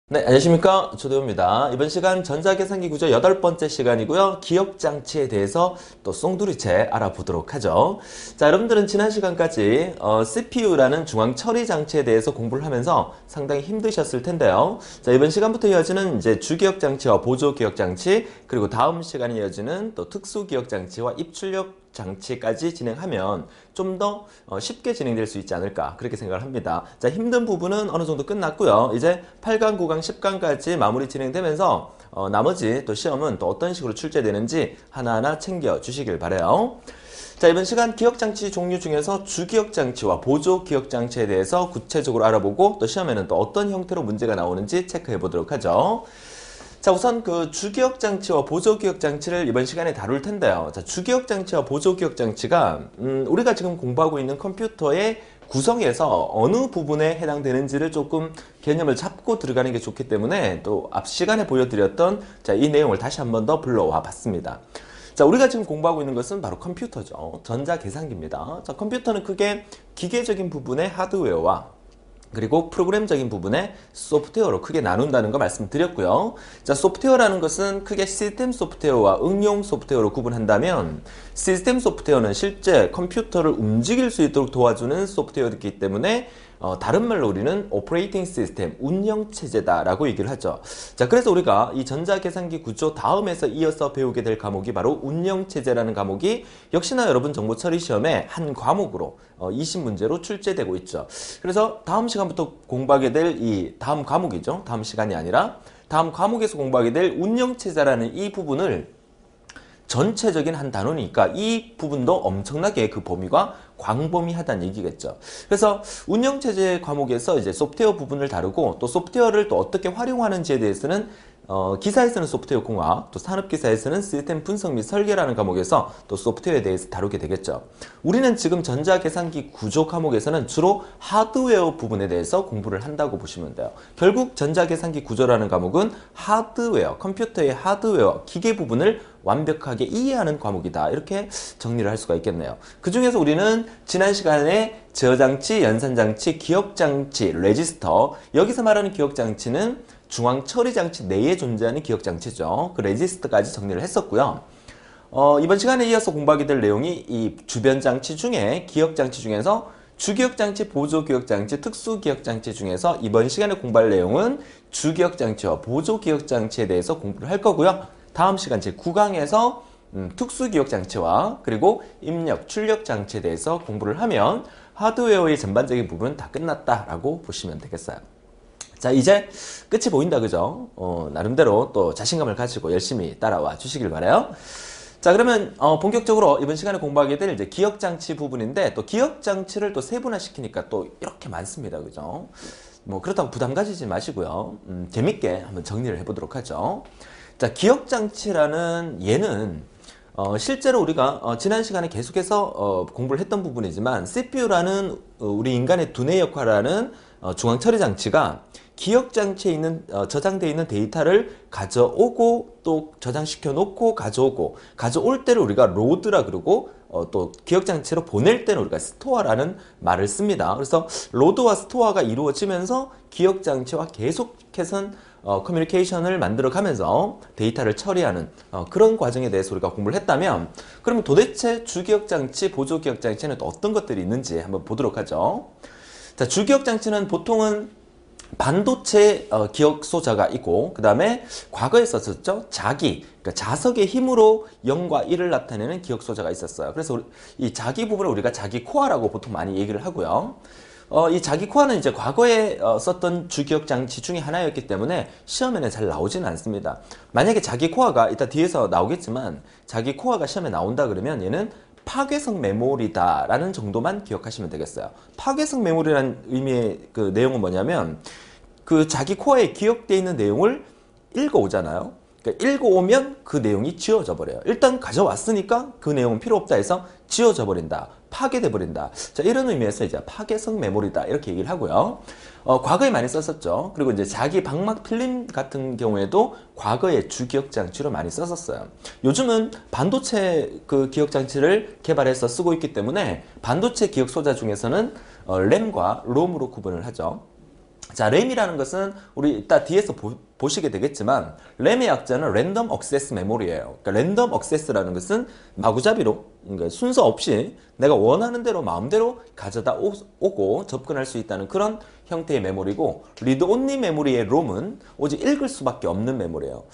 네, 안녕하십니까. 조대호입니다. 이번 시간 전자계산기 구조 8번째 시간이고요. 기억장치에 대해서 또 송두리째 알아보도록 하죠. 자, 여러분들은 지난 시간까지 CPU라는 중앙처리장치에 대해서 공부를 하면서 상당히 힘드셨을 텐데요. 자, 이번 시간부터 이어지는 이제 주기억장치와 보조기억장치, 그리고 다음 시간에 이어지는 또 특수기억장치와 입출력 장치까지 진행하면 좀 더 쉽게 진행될 수 있지 않을까 그렇게 생각을 합니다. 자, 힘든 부분은 어느 정도 끝났고요. 이제 8강, 9강, 10강까지 마무리 진행되면서 나머지 또 시험은 또 어떤 식으로 출제되는지 하나하나 챙겨 주시길 바라요. 자, 이번 시간 기억장치 종류 중에서 주기억장치와 보조기억장치에 대해서 구체적으로 알아보고 또 시험에는 또 어떤 형태로 문제가 나오는지 체크해 보도록 하죠. 자, 우선 그 주기억장치와 보조기억장치를 이번 시간에 다룰 텐데요. 자, 주기억장치와 보조기억장치가 우리가 지금 공부하고 있는 컴퓨터의 구성에서 어느 부분에 해당되는지를 조금 개념을 잡고 들어가는 게 좋기 때문에 또 앞 시간에 보여드렸던 자, 이 내용을 다시 한 번 더 불러와 봤습니다. 자, 우리가 지금 공부하고 있는 것은 바로 컴퓨터죠. 전자계산기입니다. 자, 컴퓨터는 크게 기계적인 부분의 하드웨어와 그리고 프로그램적인 부분에 소프트웨어로 크게 나눈다는 거 말씀드렸고요. 자, 소프트웨어라는 것은 크게 시스템 소프트웨어와 응용 소프트웨어로 구분한다면 시스템 소프트웨어는 실제 컴퓨터를 움직일 수 있도록 도와주는 소프트웨어이기 때문에 다른 말로 우리는 오퍼레이팅 시스템, 운영체제다라고 얘기를 하죠. 자, 그래서 우리가 이 전자계산기 구조 다음에서 이어서 배우게 될 과목이 바로 운영체제라는 과목이 역시나 여러분 정보처리 시험에 한 과목으로 20문제로 출제되고 있죠. 그래서 다음 시간부터 공부하게 될 이 다음 과목이죠. 다음 시간이 아니라 다음 과목에서 공부하게 될 운영체제라는 이 부분을 전체적인 한 단원이니까 이 부분도 엄청나게 그 범위가 광범위하다는 얘기겠죠. 그래서 운영체제 과목에서 이제 소프트웨어 부분을 다루고 또 소프트웨어를 또 어떻게 활용하는지에 대해서는 기사에서는 소프트웨어 공학, 또 산업기사에서는 시스템 분석 및 설계라는 과목에서 또 소프트웨어에 대해서 다루게 되겠죠. 우리는 지금 전자계산기 구조 과목에서는 주로 하드웨어 부분에 대해서 공부를 한다고 보시면 돼요. 결국 전자계산기 구조라는 과목은 하드웨어, 컴퓨터의 하드웨어, 기계 부분을 완벽하게 이해하는 과목이다. 이렇게 정리를 할 수가 있겠네요. 그 중에서 우리는 지난 시간에 저장치, 연산장치, 기억장치, 레지스터, 여기서 말하는 기억장치는 중앙처리장치 내에 존재하는 기억장치죠. 그 레지스터까지 정리를 했었고요. 이번 시간에 이어서 공부하게 될 내용이 이 주변장치 중에 기억장치 중에서 주기억장치, 보조기억장치, 특수기억장치 중에서 이번 시간에 공부할 내용은 주기억장치와 보조기억장치에 대해서 공부를 할 거고요. 다음 시간 제9강에서 특수기억장치와 그리고 입력, 출력장치에 대해서 공부를 하면 하드웨어의 전반적인 부분은 다 끝났다라고 보시면 되겠어요. 자, 이제 끝이 보인다, 그죠? 나름대로 또 자신감을 가지고 열심히 따라와 주시길 바라요. 자, 그러면 본격적으로 이번 시간에 공부하게 될 이제 기억장치 부분인데 또 기억장치를 또 세분화시키니까 또 이렇게 많습니다, 그죠? 뭐 그렇다고 부담 가지지 마시고요. 재밌게 한번 정리를 해보도록 하죠. 자, 기억장치라는 얘는 실제로 우리가 지난 시간에 계속해서 공부를 했던 부분이지만 CPU라는 우리 인간의 두뇌 역할을 하는 중앙처리 장치가 기억장치에 있는 저장되어 있는 데이터를 가져오고 또 저장시켜 놓고 가져올 때를 우리가 로드라 그러고 또 기억장치로 보낼 때는 우리가 스토어라는 말을 씁니다. 그래서 로드와 스토어가 이루어지면서 기억장치와 계속해서 커뮤니케이션을 만들어가면서 데이터를 처리하는 그런 과정에 대해서 우리가 공부를 했다면 그러면 도대체 주기억장치, 보조기억장치는 또 어떤 것들이 있는지 한번 보도록 하죠. 자, 주기억장치는 보통은 반도체 기억소자가 있고 그 다음에 과거에 썼었죠. 그러니까 자석의 힘으로 0과 1을 나타내는 기억소자가 있었어요. 그래서 이 자기 부분을 우리가 자기 코어라고 보통 많이 얘기를 하고요. 이 자기 코어는 이제 과거에 썼던 주기억 장치 중에 하나였기 때문에 시험에는 잘 나오지는 않습니다. 만약에 자기 코어가 이따 뒤에서 나오겠지만 자기 코어가 시험에 나온다 그러면 얘는 파괴성 메모리다 라는 정도만 기억하시면 되겠어요. 파괴성 메모리라는 의미의 그 내용은 뭐냐면 그 자기 코어에 기억되어 있는 내용을 읽어오잖아요. 그러니까 읽어오면 그 내용이 지워져 버려요. 일단 가져왔으니까 그 내용은 필요 없다 해서 지워져 버린다. 파괴돼 버린다. 자, 이런 의미에서 이제 파괴성 메모리다 이렇게 얘기를 하고요. 과거에 많이 썼었죠. 그리고 이제 자기 방막 필름 같은 경우에도 과거에 주기억 장치로 많이 썼었어요. 요즘은 반도체 그 기억 장치를 개발해서 쓰고 있기 때문에 반도체 기억 소자 중에서는 램과 롬으로 구분을 하죠. 자, 램이라는 것은 우리 이따 뒤에서 보시게 되겠지만 램의 약자는 랜덤 액세스 메모리예요. 그러니까 랜덤 액세스라는 것은 마구잡이로, 그러니까 순서 없이 내가 원하는 대로 마음대로 가져다 오고 접근할 수 있다는 그런 형태의 메모리고, 리드 온리 메모리의 롬은 오직 읽을 수밖에 없는 메모리예요.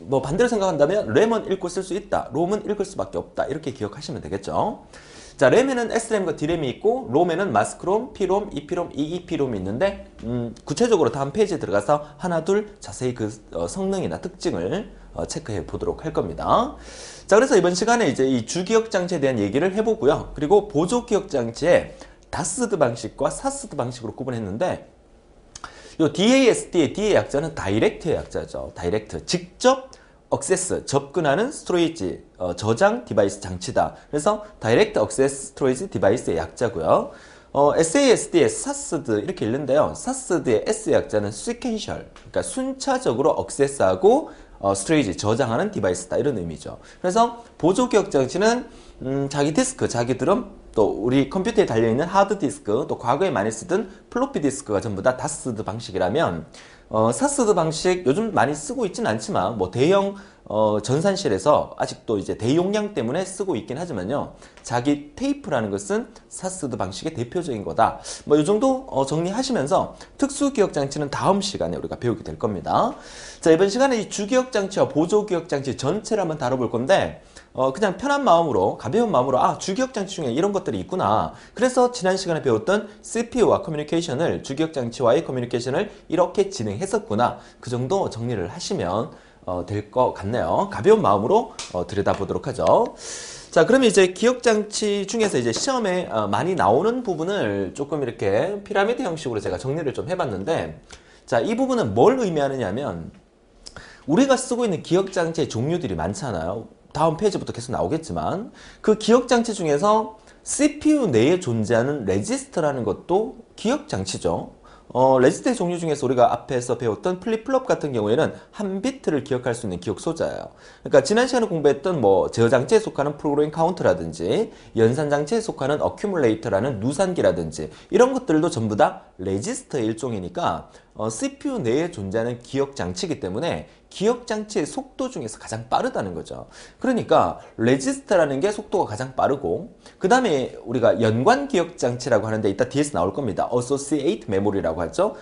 뭐 반대로 생각한다면 램은 읽고 쓸 수 있다, 롬은 읽을 수밖에 없다, 이렇게 기억하시면 되겠죠. 자, 램에는 SRAM과 D램이 있고, 롬에는 마스크롬, P롬, EP롬, EEP롬이 있는데, 구체적으로 다음 페이지에 들어가서 하나 둘 자세히 그 성능이나 특징을 체크해 보도록 할 겁니다. 자, 그래서 이번 시간에 이제 이 주기억 장치에 대한 얘기를 해보고요. 그리고 보조 기억 장치에 다스드 방식과 사스드 방식으로 구분했는데, 요 DASD의 D의 약자는 다이렉트의 약자죠. 다이렉트, 직접 액세스, 접근하는 스토리지, 저장 디바이스 장치다. 그래서 다이렉트 액세스 스토리지 디바이스의 약자고요. SASD의 사스드 이렇게 읽는데요. 사스드의 S 약자는 sequential, 그러니까 순차적으로 액세스하고 스토리지, 저장하는 디바이스다, 이런 의미죠. 그래서 보조 기억 장치는 자기 디스크, 자기 드럼, 또 우리 컴퓨터에 달려있는 하드디스크, 또 과거에 많이 쓰던 플로피 디스크가 전부 다 다스드 방식이라면, 사스드 방식 요즘 많이 쓰고 있지는 않지만 뭐 대형 전산실에서 아직도 이제 대용량 때문에 쓰고 있긴 하지만요, 자기 테이프라는 것은 사스드 방식의 대표적인 거다. 뭐 이 정도 정리하시면서 특수 기억 장치는 다음 시간에 우리가 배우게 될 겁니다. 자, 이번 시간에 이 주기억 장치와 보조 기억 장치 전체를 한번 다뤄볼 건데, 그냥 편한 마음으로, 가벼운 마음으로, 아, 주기억 장치 중에 이런 것들이 있구나. 그래서 지난 시간에 배웠던 CPU와 커뮤니케이션을, 주기억 장치와의 커뮤니케이션을 이렇게 진행했었구나. 그 정도 정리를 하시면 될 것 같네요. 가벼운 마음으로 들여다보도록 하죠. 자, 그러면 이제 기억 장치 중에서 이제 시험에 많이 나오는 부분을 조금 이렇게 피라미드 형식으로 제가 정리를 좀 해봤는데, 자, 이 부분은 뭘 의미하느냐면, 우리가 쓰고 있는 기억 장치의 종류들이 많잖아요. 다음 페이지부터 계속 나오겠지만, 그 기억 장치 중에서 CPU 내에 존재하는 레지스터라는 것도 기억 장치죠. 레지스터의 종류 중에서 우리가 앞에서 배웠던 플립플롭 같은 경우에는 한 비트를 기억할 수 있는 기억 소자예요. 그러니까 지난 시간에 공부했던 뭐 제어 장치에 속하는 프로그램 카운트라든지 연산 장치에 속하는 어큐뮬레이터라는 누산기라든지 이런 것들도 전부 다 레지스터의 일종이니까 CPU 내에 존재하는 기억 장치이기 때문에 기억 장치의 속도 중에서 가장 빠르다는 거죠. 그러니까 레지스터라는 게 속도가 가장 빠르고, 그 다음에 우리가 연관 기억 장치라고 하는데 이따 뒤에서 나올 겁니다. Associate Memory라고 하죠.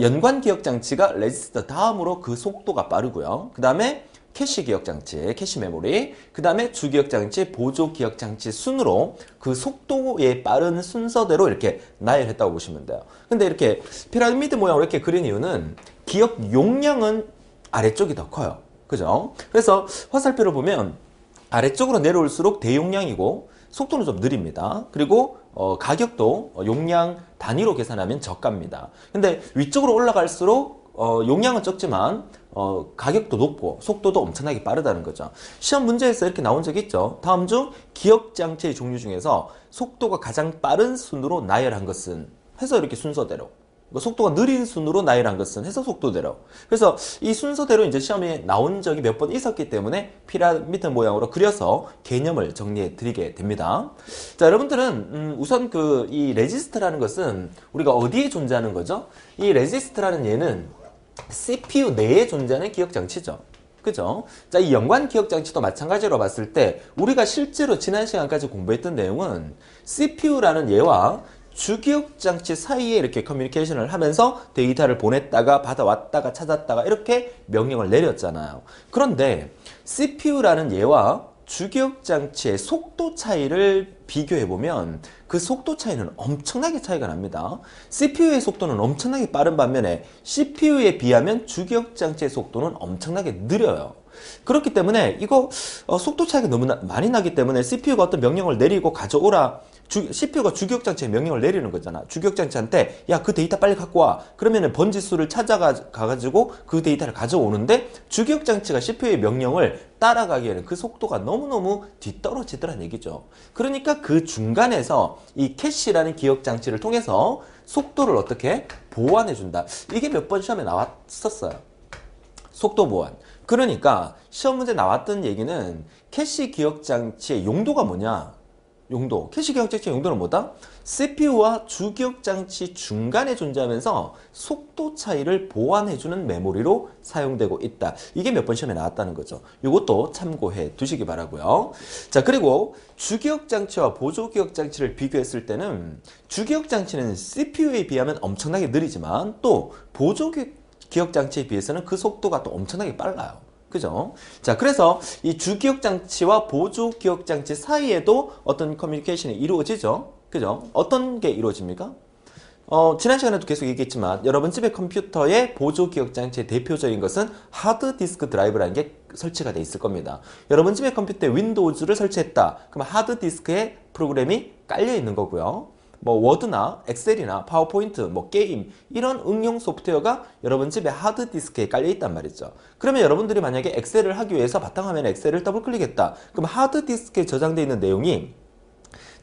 연관 기억 장치가 레지스터 다음으로 그 속도가 빠르고요. 그 다음에 캐시 기억 장치, 캐시 메모리, 그 다음에 주기억 장치, 보조 기억 장치 순으로 그 속도의 빠른 순서대로 이렇게 나열했다고 보시면 돼요. 근데 이렇게 피라미드 모양으로 이렇게 그린 이유는 기억 용량은 아래쪽이 더 커요. 그죠? 그래서 화살표를 보면 아래쪽으로 내려올수록 대용량이고 속도는 좀 느립니다. 그리고 가격도 용량 단위로 계산하면 저가입니다. 근데 위쪽으로 올라갈수록 용량은 적지만 가격도 높고 속도도 엄청나게 빠르다는 거죠. 시험 문제에서 이렇게 나온 적이 있죠. 다음 중 기억 장치의 종류 중에서 속도가 가장 빠른 순으로 나열한 것은, 해서 이렇게 순서대로, 속도가 느린 순으로 나열한 것은 해서 속도대로. 그래서 이 순서대로 이제 시험에 나온 적이 몇 번 있었기 때문에 피라미드 모양으로 그려서 개념을 정리해 드리게 됩니다. 자, 여러분들은 우선 이 레지스터라는 것은 우리가 어디에 존재하는 거죠? 이 레지스터라는 얘는 CPU 내에 존재하는 기억 장치죠. 그죠? 자, 이 연관 기억 장치도 마찬가지로 봤을 때 우리가 실제로 지난 시간까지 공부했던 내용은 CPU라는 얘와 주기억 장치 사이에 이렇게 커뮤니케이션을 하면서 데이터를 보냈다가 받아왔다가 찾았다가 이렇게 명령을 내렸잖아요. 그런데 CPU라는 얘와 주기억 장치의 속도 차이를 비교해보면 그 속도 차이는 엄청나게 차이가 납니다. CPU의 속도는 엄청나게 빠른 반면에 CPU에 비하면 주기억 장치의 속도는 엄청나게 느려요. 그렇기 때문에 이거 속도 차이가 너무 많이 나기 때문에 CPU가 어떤 명령을 내리고 가져오라, CPU가 주기억장치에 명령을 내리는 거잖아. 주기억장치한테 야, 그 데이터 빨리 갖고 와. 그러면은 번지수를 찾아가가지고 그 데이터를 가져오는데 주기억장치가 CPU의 명령을 따라가기에는 그 속도가 너무너무 뒤떨어지더란 얘기죠. 그러니까 그 중간에서 이 캐시라는 기억장치를 통해서 속도를 어떻게 보완해준다. 이게 몇 번 시험에 나왔었어요. 속도 보완. 그러니까 시험 문제 나왔던 얘기는 캐시 기억장치의 용도가 뭐냐? 용도, 캐시 기억장치 용도는 뭐다? CPU와 주기억장치 중간에 존재하면서 속도 차이를 보완해주는 메모리로 사용되고 있다. 이게 몇 번 시험에 나왔다는 거죠. 이것도 참고해 두시기 바라고요. 자, 그리고 주기억장치와 보조기억장치를 비교했을 때는 주기억장치는 CPU에 비하면 엄청나게 느리지만 또 보조기억장치에 비해서는 그 속도가 또 엄청나게 빨라요. 그죠? 자, 그래서 이 주기억장치와 보조기억장치 사이에도 어떤 커뮤니케이션이 이루어지죠? 그죠? 어떤 게 이루어집니까? 지난 시간에도 계속 얘기했지만 여러분 집의 컴퓨터의 보조기억장치의 대표적인 것은 하드디스크 드라이브라는 게 설치가 돼 있을 겁니다. 여러분 집의 컴퓨터에 윈도우즈를 설치했다. 그럼 하드디스크에 프로그램이 깔려 있는 거고요. 뭐 워드나 엑셀이나 파워포인트, 뭐 게임 이런 응용 소프트웨어가 여러분 집에 하드디스크에 깔려 있단 말이죠. 그러면 여러분들이 만약에 엑셀을 하기 위해서 바탕화면에 엑셀을 더블 클릭했다. 그럼 하드디스크에 저장되어 있는 내용이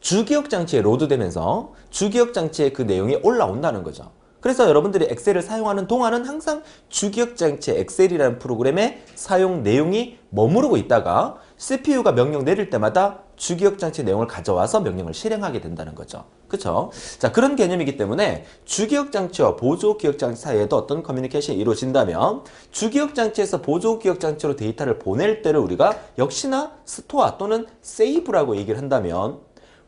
주기억장치에 로드되면서 주기억장치에 그 내용이 올라온다는 거죠. 그래서 여러분들이 엑셀을 사용하는 동안은 항상 주기억장치 엑셀이라는 프로그램의 사용 내용이 머무르고 있다가 CPU가 명령 내릴 때마다 주기억장치 내용을 가져와서 명령을 실행하게 된다는 거죠. 그쵸? 자, 그런 개념이기 때문에 주기억장치와 보조기억장치 사이에도 어떤 커뮤니케이션이 이루어진다면 주기억장치에서 보조기억장치로 데이터를 보낼 때를 우리가 역시나 스토어 또는 세이브라고 얘기를 한다면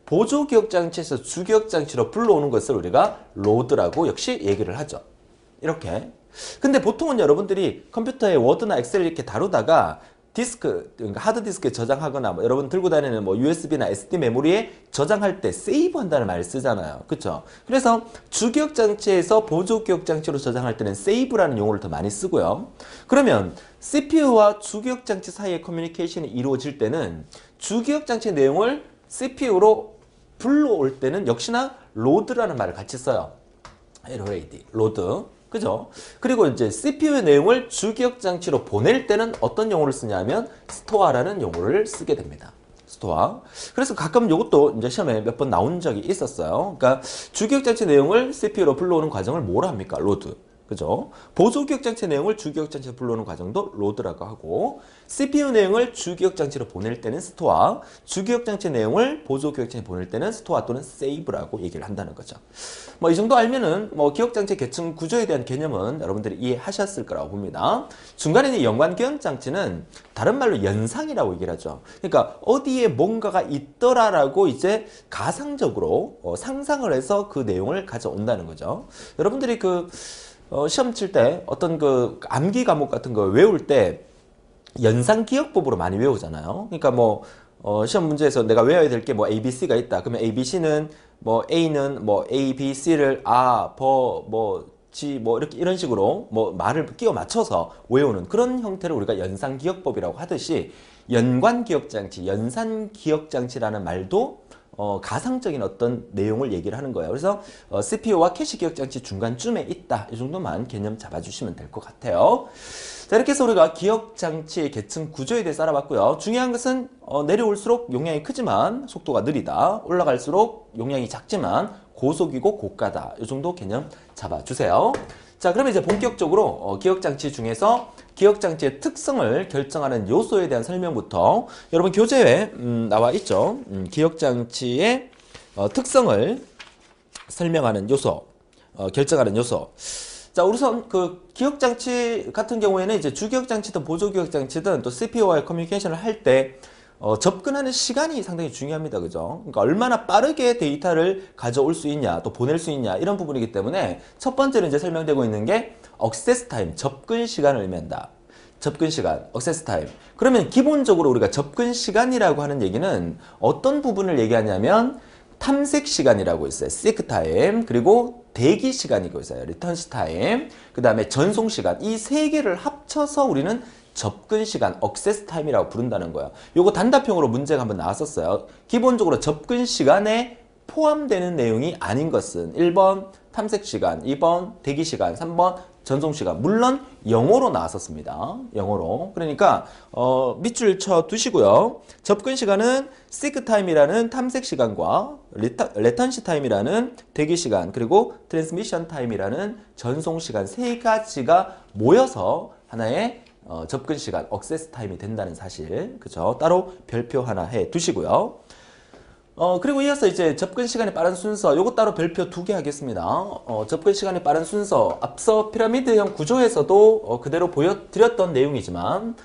보조기억장치에서 주기억장치로 불러오는 것을 우리가 로드라고 역시 얘기를 하죠. 이렇게. 근데 보통은 여러분들이 컴퓨터에 워드나 엑셀을 이렇게 다루다가 디스크, 그러니까 하드디스크에 저장하거나 뭐 여러분 들고 다니는 뭐 USB나 SD 메모리에 저장할 때 세이브 한다는 말을 쓰잖아요. 그쵸? 그래서 주기억장치에서 보조기억장치로 저장할 때는 세이브라는 용어를 더 많이 쓰고요. 그러면 CPU와 주기억장치 사이의 커뮤니케이션이 이루어질 때는 주기억장치 내용을 CPU로 불러올 때는 역시나 로드라는 말을 같이 써요. LOAD, 로드. 그죠? 그리고 이제 CPU의 내용을 주기억장치로 보낼 때는 어떤 용어를 쓰냐면 스토어라는 용어를 쓰게 됩니다. 스토어. 그래서 가끔 이것도 이제 시험에 몇 번 나온 적이 있었어요. 그러니까 주기억장치 내용을 CPU로 불러오는 과정을 뭐라 합니까? 로드. 그죠? 보조기억장치 내용을 주기억장치로 불러오는 과정도 로드라고 하고 CPU 내용을 주기억장치로 보낼 때는 스토어, 주기억장치 내용을 보조기억장치로 보낼 때는 스토어 또는 세이브라고 얘기를 한다는 거죠. 뭐 이 정도 알면은 뭐 기억장치 계층 구조에 대한 개념은 여러분들이 이해하셨을 거라고 봅니다. 중간에 있는 연관기억장치는 다른 말로 연상이라고 얘기를 하죠. 그러니까 어디에 뭔가가 있더라라고 이제 가상적으로 상상을 해서 그 내용을 가져온다는 거죠. 여러분들이 시험 칠 때 어떤 그 암기 과목 같은 거 외울 때 연상기억법으로 많이 외우잖아요. 그러니까 뭐 시험 문제에서 내가 외워야 될 게 뭐 A, B, C가 있다. 그러면 A, B, C는 뭐 A는 뭐 A, B, C를 G 뭐 이렇게 이런 식으로 뭐 말을 끼워 맞춰서 외우는 그런 형태를 우리가 연상기억법이라고 하듯이 연관기억장치, 연산기억장치라는 말도 가상적인 어떤 내용을 얘기를 하는 거예요. 그래서 CPU와 캐시 기억장치 중간쯤에 있다. 이 정도만 개념 잡아주시면 될 것 같아요. 자, 이렇게 해서 우리가 기억장치의 계층 구조에 대해서 알아봤고요. 중요한 것은 내려올수록 용량이 크지만 속도가 느리다. 올라갈수록 용량이 작지만 고속이고 고가다. 이 정도 개념 잡아주세요. 자, 그러면 이제 본격적으로 기억장치 중에서 기억장치의 특성을 결정하는 요소에 대한 설명부터 여러분 교재에 나와 있죠. 기억장치의 특성을 설명하는 요소, 결정하는 요소. 자, 우선 그 기억장치 같은 경우에는 이제 주기억장치든 보조기억장치든 또 CPU와의 커뮤니케이션을 할 때 접근하는 시간이 상당히 중요합니다. 그죠? 그러니까 얼마나 빠르게 데이터를 가져올 수 있냐, 또 보낼 수 있냐, 이런 부분이기 때문에 첫 번째로 이제 설명되고 있는 게 액세스 타임, 접근 시간을 의미한다. 접근 시간, 액세스 타임. 그러면 기본적으로 우리가 접근 시간이라고 하는 얘기는 어떤 부분을 얘기하냐면 탐색 시간이라고 있어요. seek time. 그리고 대기 시간이고 있어요. return time. 그 다음에 전송 시간. 이 세 개를 합쳐서 우리는 접근 시간, 액세스 타임이라고 부른다는 거예요. 요거 단답형으로 문제가 한번 나왔었어요. 기본적으로 접근 시간에 포함되는 내용이 아닌 것은 1번 탐색 시간, 2번 대기 시간, 3번 전송 시간. 물론 영어로 나왔었습니다. 영어로. 그러니까 밑줄 쳐 두시고요. 접근 시간은 seek time이라는 탐색 시간과 latency time이라는 대기 시간, 그리고 transmission time이라는 전송 시간 세 가지가 모여서 하나의 접근 시간, 액세스 타임이 된다는 사실. 그죠? 따로 별표 하나 해 두시고요. 그리고 이어서 이제 접근 시간이 빠른 순서, 요거 따로 별표 2개 하겠습니다. 접근 시간이 빠른 순서, 앞서 피라미드형 구조에서도 그대로 보여드렸던 내용이지만,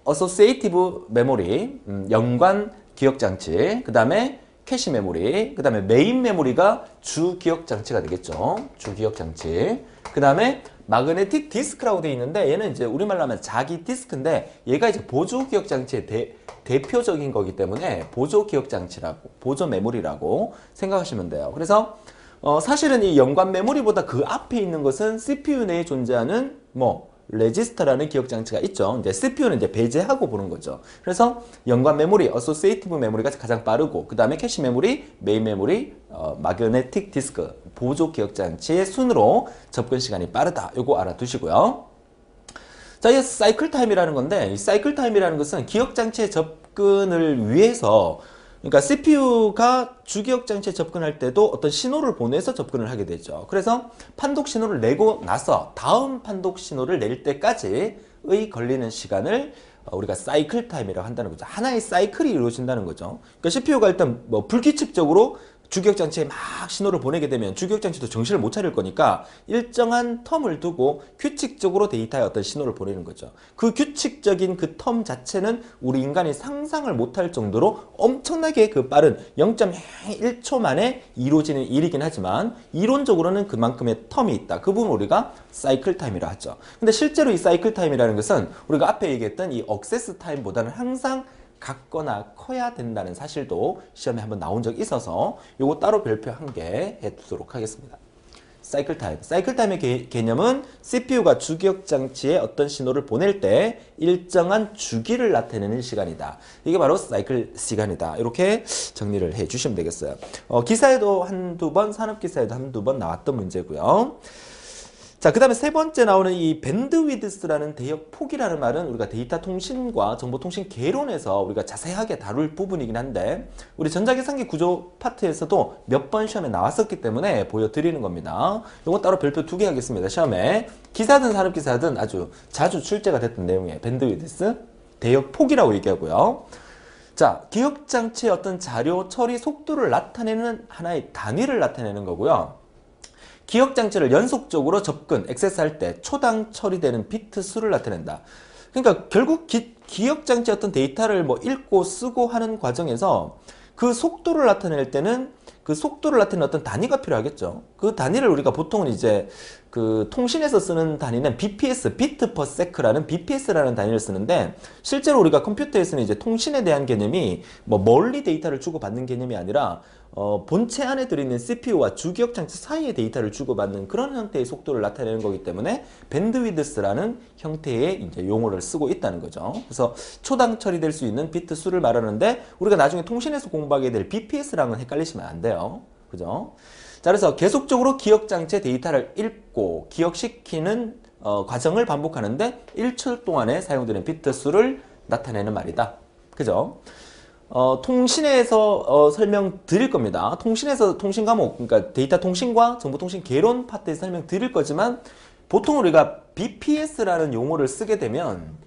어소시에이티브 메모리, 연관 기억 장치, 그 다음에 캐시 메모리, 그 다음에 메인 메모리가 주 기억 장치가 되겠죠. 주 기억 장치. 그 다음에 마그네틱 디스크라고 되어 있는데 얘는 이제 우리말로 하면 자기 디스크인데 얘가 이제 보조 기억 장치의 대표적인 거기 때문에 보조 기억 장치라고, 보조 메모리라고 생각하시면 돼요. 그래서 사실은 이 연관 메모리보다 그 앞에 있는 것은 CPU 내에 존재하는 레지스터라는 기억 장치가 있죠. 이제 CPU는 이제 배제하고 보는 거죠. 그래서 연관 메모리, 어소시에이티브 메모리가 가장 빠르고, 그 다음에 캐시 메모리, 메인 메모리, 마그네틱 디스크, 보조 기억 장치의 순으로 접근 시간이 빠르다. 요거 알아두시고요. 자, 이어서 사이클 타임이라는 건데, 이 사이클 타임이라는 것은 기억 장치에 접근을 위해서, 그러니까 CPU가 주기억 장치에 접근할 때도 어떤 신호를 보내서 접근을 하게 되죠. 그래서 판독 신호를 내고 나서 다음 판독 신호를 낼 때까지의 걸리는 시간을 우리가 사이클 타임이라고 한다는 거죠. 하나의 사이클이 이루어진다는 거죠. 그러니까 CPU가 일단 불규칙적으로 주기억 장치에 막 신호를 보내게 되면 주기억 장치도 정신을 못 차릴 거니까 일정한 텀을 두고 규칙적으로 데이터에 어떤 신호를 보내는 거죠. 그 규칙적인 그 텀 자체는 우리 인간이 상상을 못할 정도로 엄청나게 그 빠른 0.1초 만에 이루어지는 일이긴 하지만 이론적으로는 그만큼의 텀이 있다. 그 부분 우리가 사이클 타임이라 하죠. 근데 실제로 이 사이클 타임이라는 것은 우리가 앞에 얘기했던 이 억세스 타임보다는 항상 같거나 커야 된다는 사실도 시험에 한번 나온 적이 있어서 요거 따로 별표 한 개 해두도록 하겠습니다. 사이클 타임. 사이클 타임의 개념은 CPU가 주기억 장치에 어떤 신호를 보낼 때 일정한 주기를 나타내는 시간이다. 이게 바로 사이클 시간이다. 이렇게 정리를 해 주시면 되겠어요. 기사에도 한두 번, 산업기사에도 한두 번 나왔던 문제고요. 자, 그 다음에 세 번째 나오는 이 밴드위드스라는 대역 폭이라는 말은 우리가 데이터 통신과 정보통신 개론에서 우리가 자세하게 다룰 부분이긴 한데 우리 전자계산기 구조 파트에서도 몇 번 시험에 나왔었기 때문에 보여드리는 겁니다. 이거 따로 별표 2개 하겠습니다. 시험에 기사든 산업기사든 아주 자주 출제가 됐던 내용이에요. 밴드위드스 대역 폭이라고 얘기하고요. 자, 기억장치의 어떤 자료 처리 속도를 나타내는 하나의 단위를 나타내는 거고요. 기억 장치를 연속적으로 접근, 액세스할 때 초당 처리되는 비트 수를 나타낸다. 그러니까 결국 기억 장치 어떤 데이터를 읽고 쓰고 하는 과정에서 그 속도를 나타낼 때는 그 속도를 나타내는 어떤 단위가 필요하겠죠. 그 단위를 우리가 보통은 이제 그 통신에서 쓰는 단위는 BPS, 비트 퍼 세크라는 BPS라는 단위를 쓰는데 실제로 우리가 컴퓨터에서는 이제 통신에 대한 개념이 멀리 데이터를 주고받는 개념이 아니라 본체 안에 들어있는 CPU와 주기억 장치 사이의 데이터를 주고받는 그런 형태의 속도를 나타내는 거기 때문에 밴드위드스라는 형태의 이제 용어를 쓰고 있다는 거죠. 그래서 초당 처리될 수 있는 비트 수를 말하는데 우리가 나중에 통신에서 공부하게 될 BPS랑은 헷갈리시면 안 돼요. 그죠? 자, 그래서 계속적으로 기억 장치의 데이터를 읽고 기억시키는 과정을 반복하는데 1초 동안에 사용되는 비트 수를 나타내는 말이다. 그죠? 통신에서 설명드릴 겁니다. 통신에서 통신 과목, 그러니까 데이터 통신과 정보통신 개론 파트에서 설명드릴 거지만 보통 우리가 BPS라는 용어를 쓰게 되면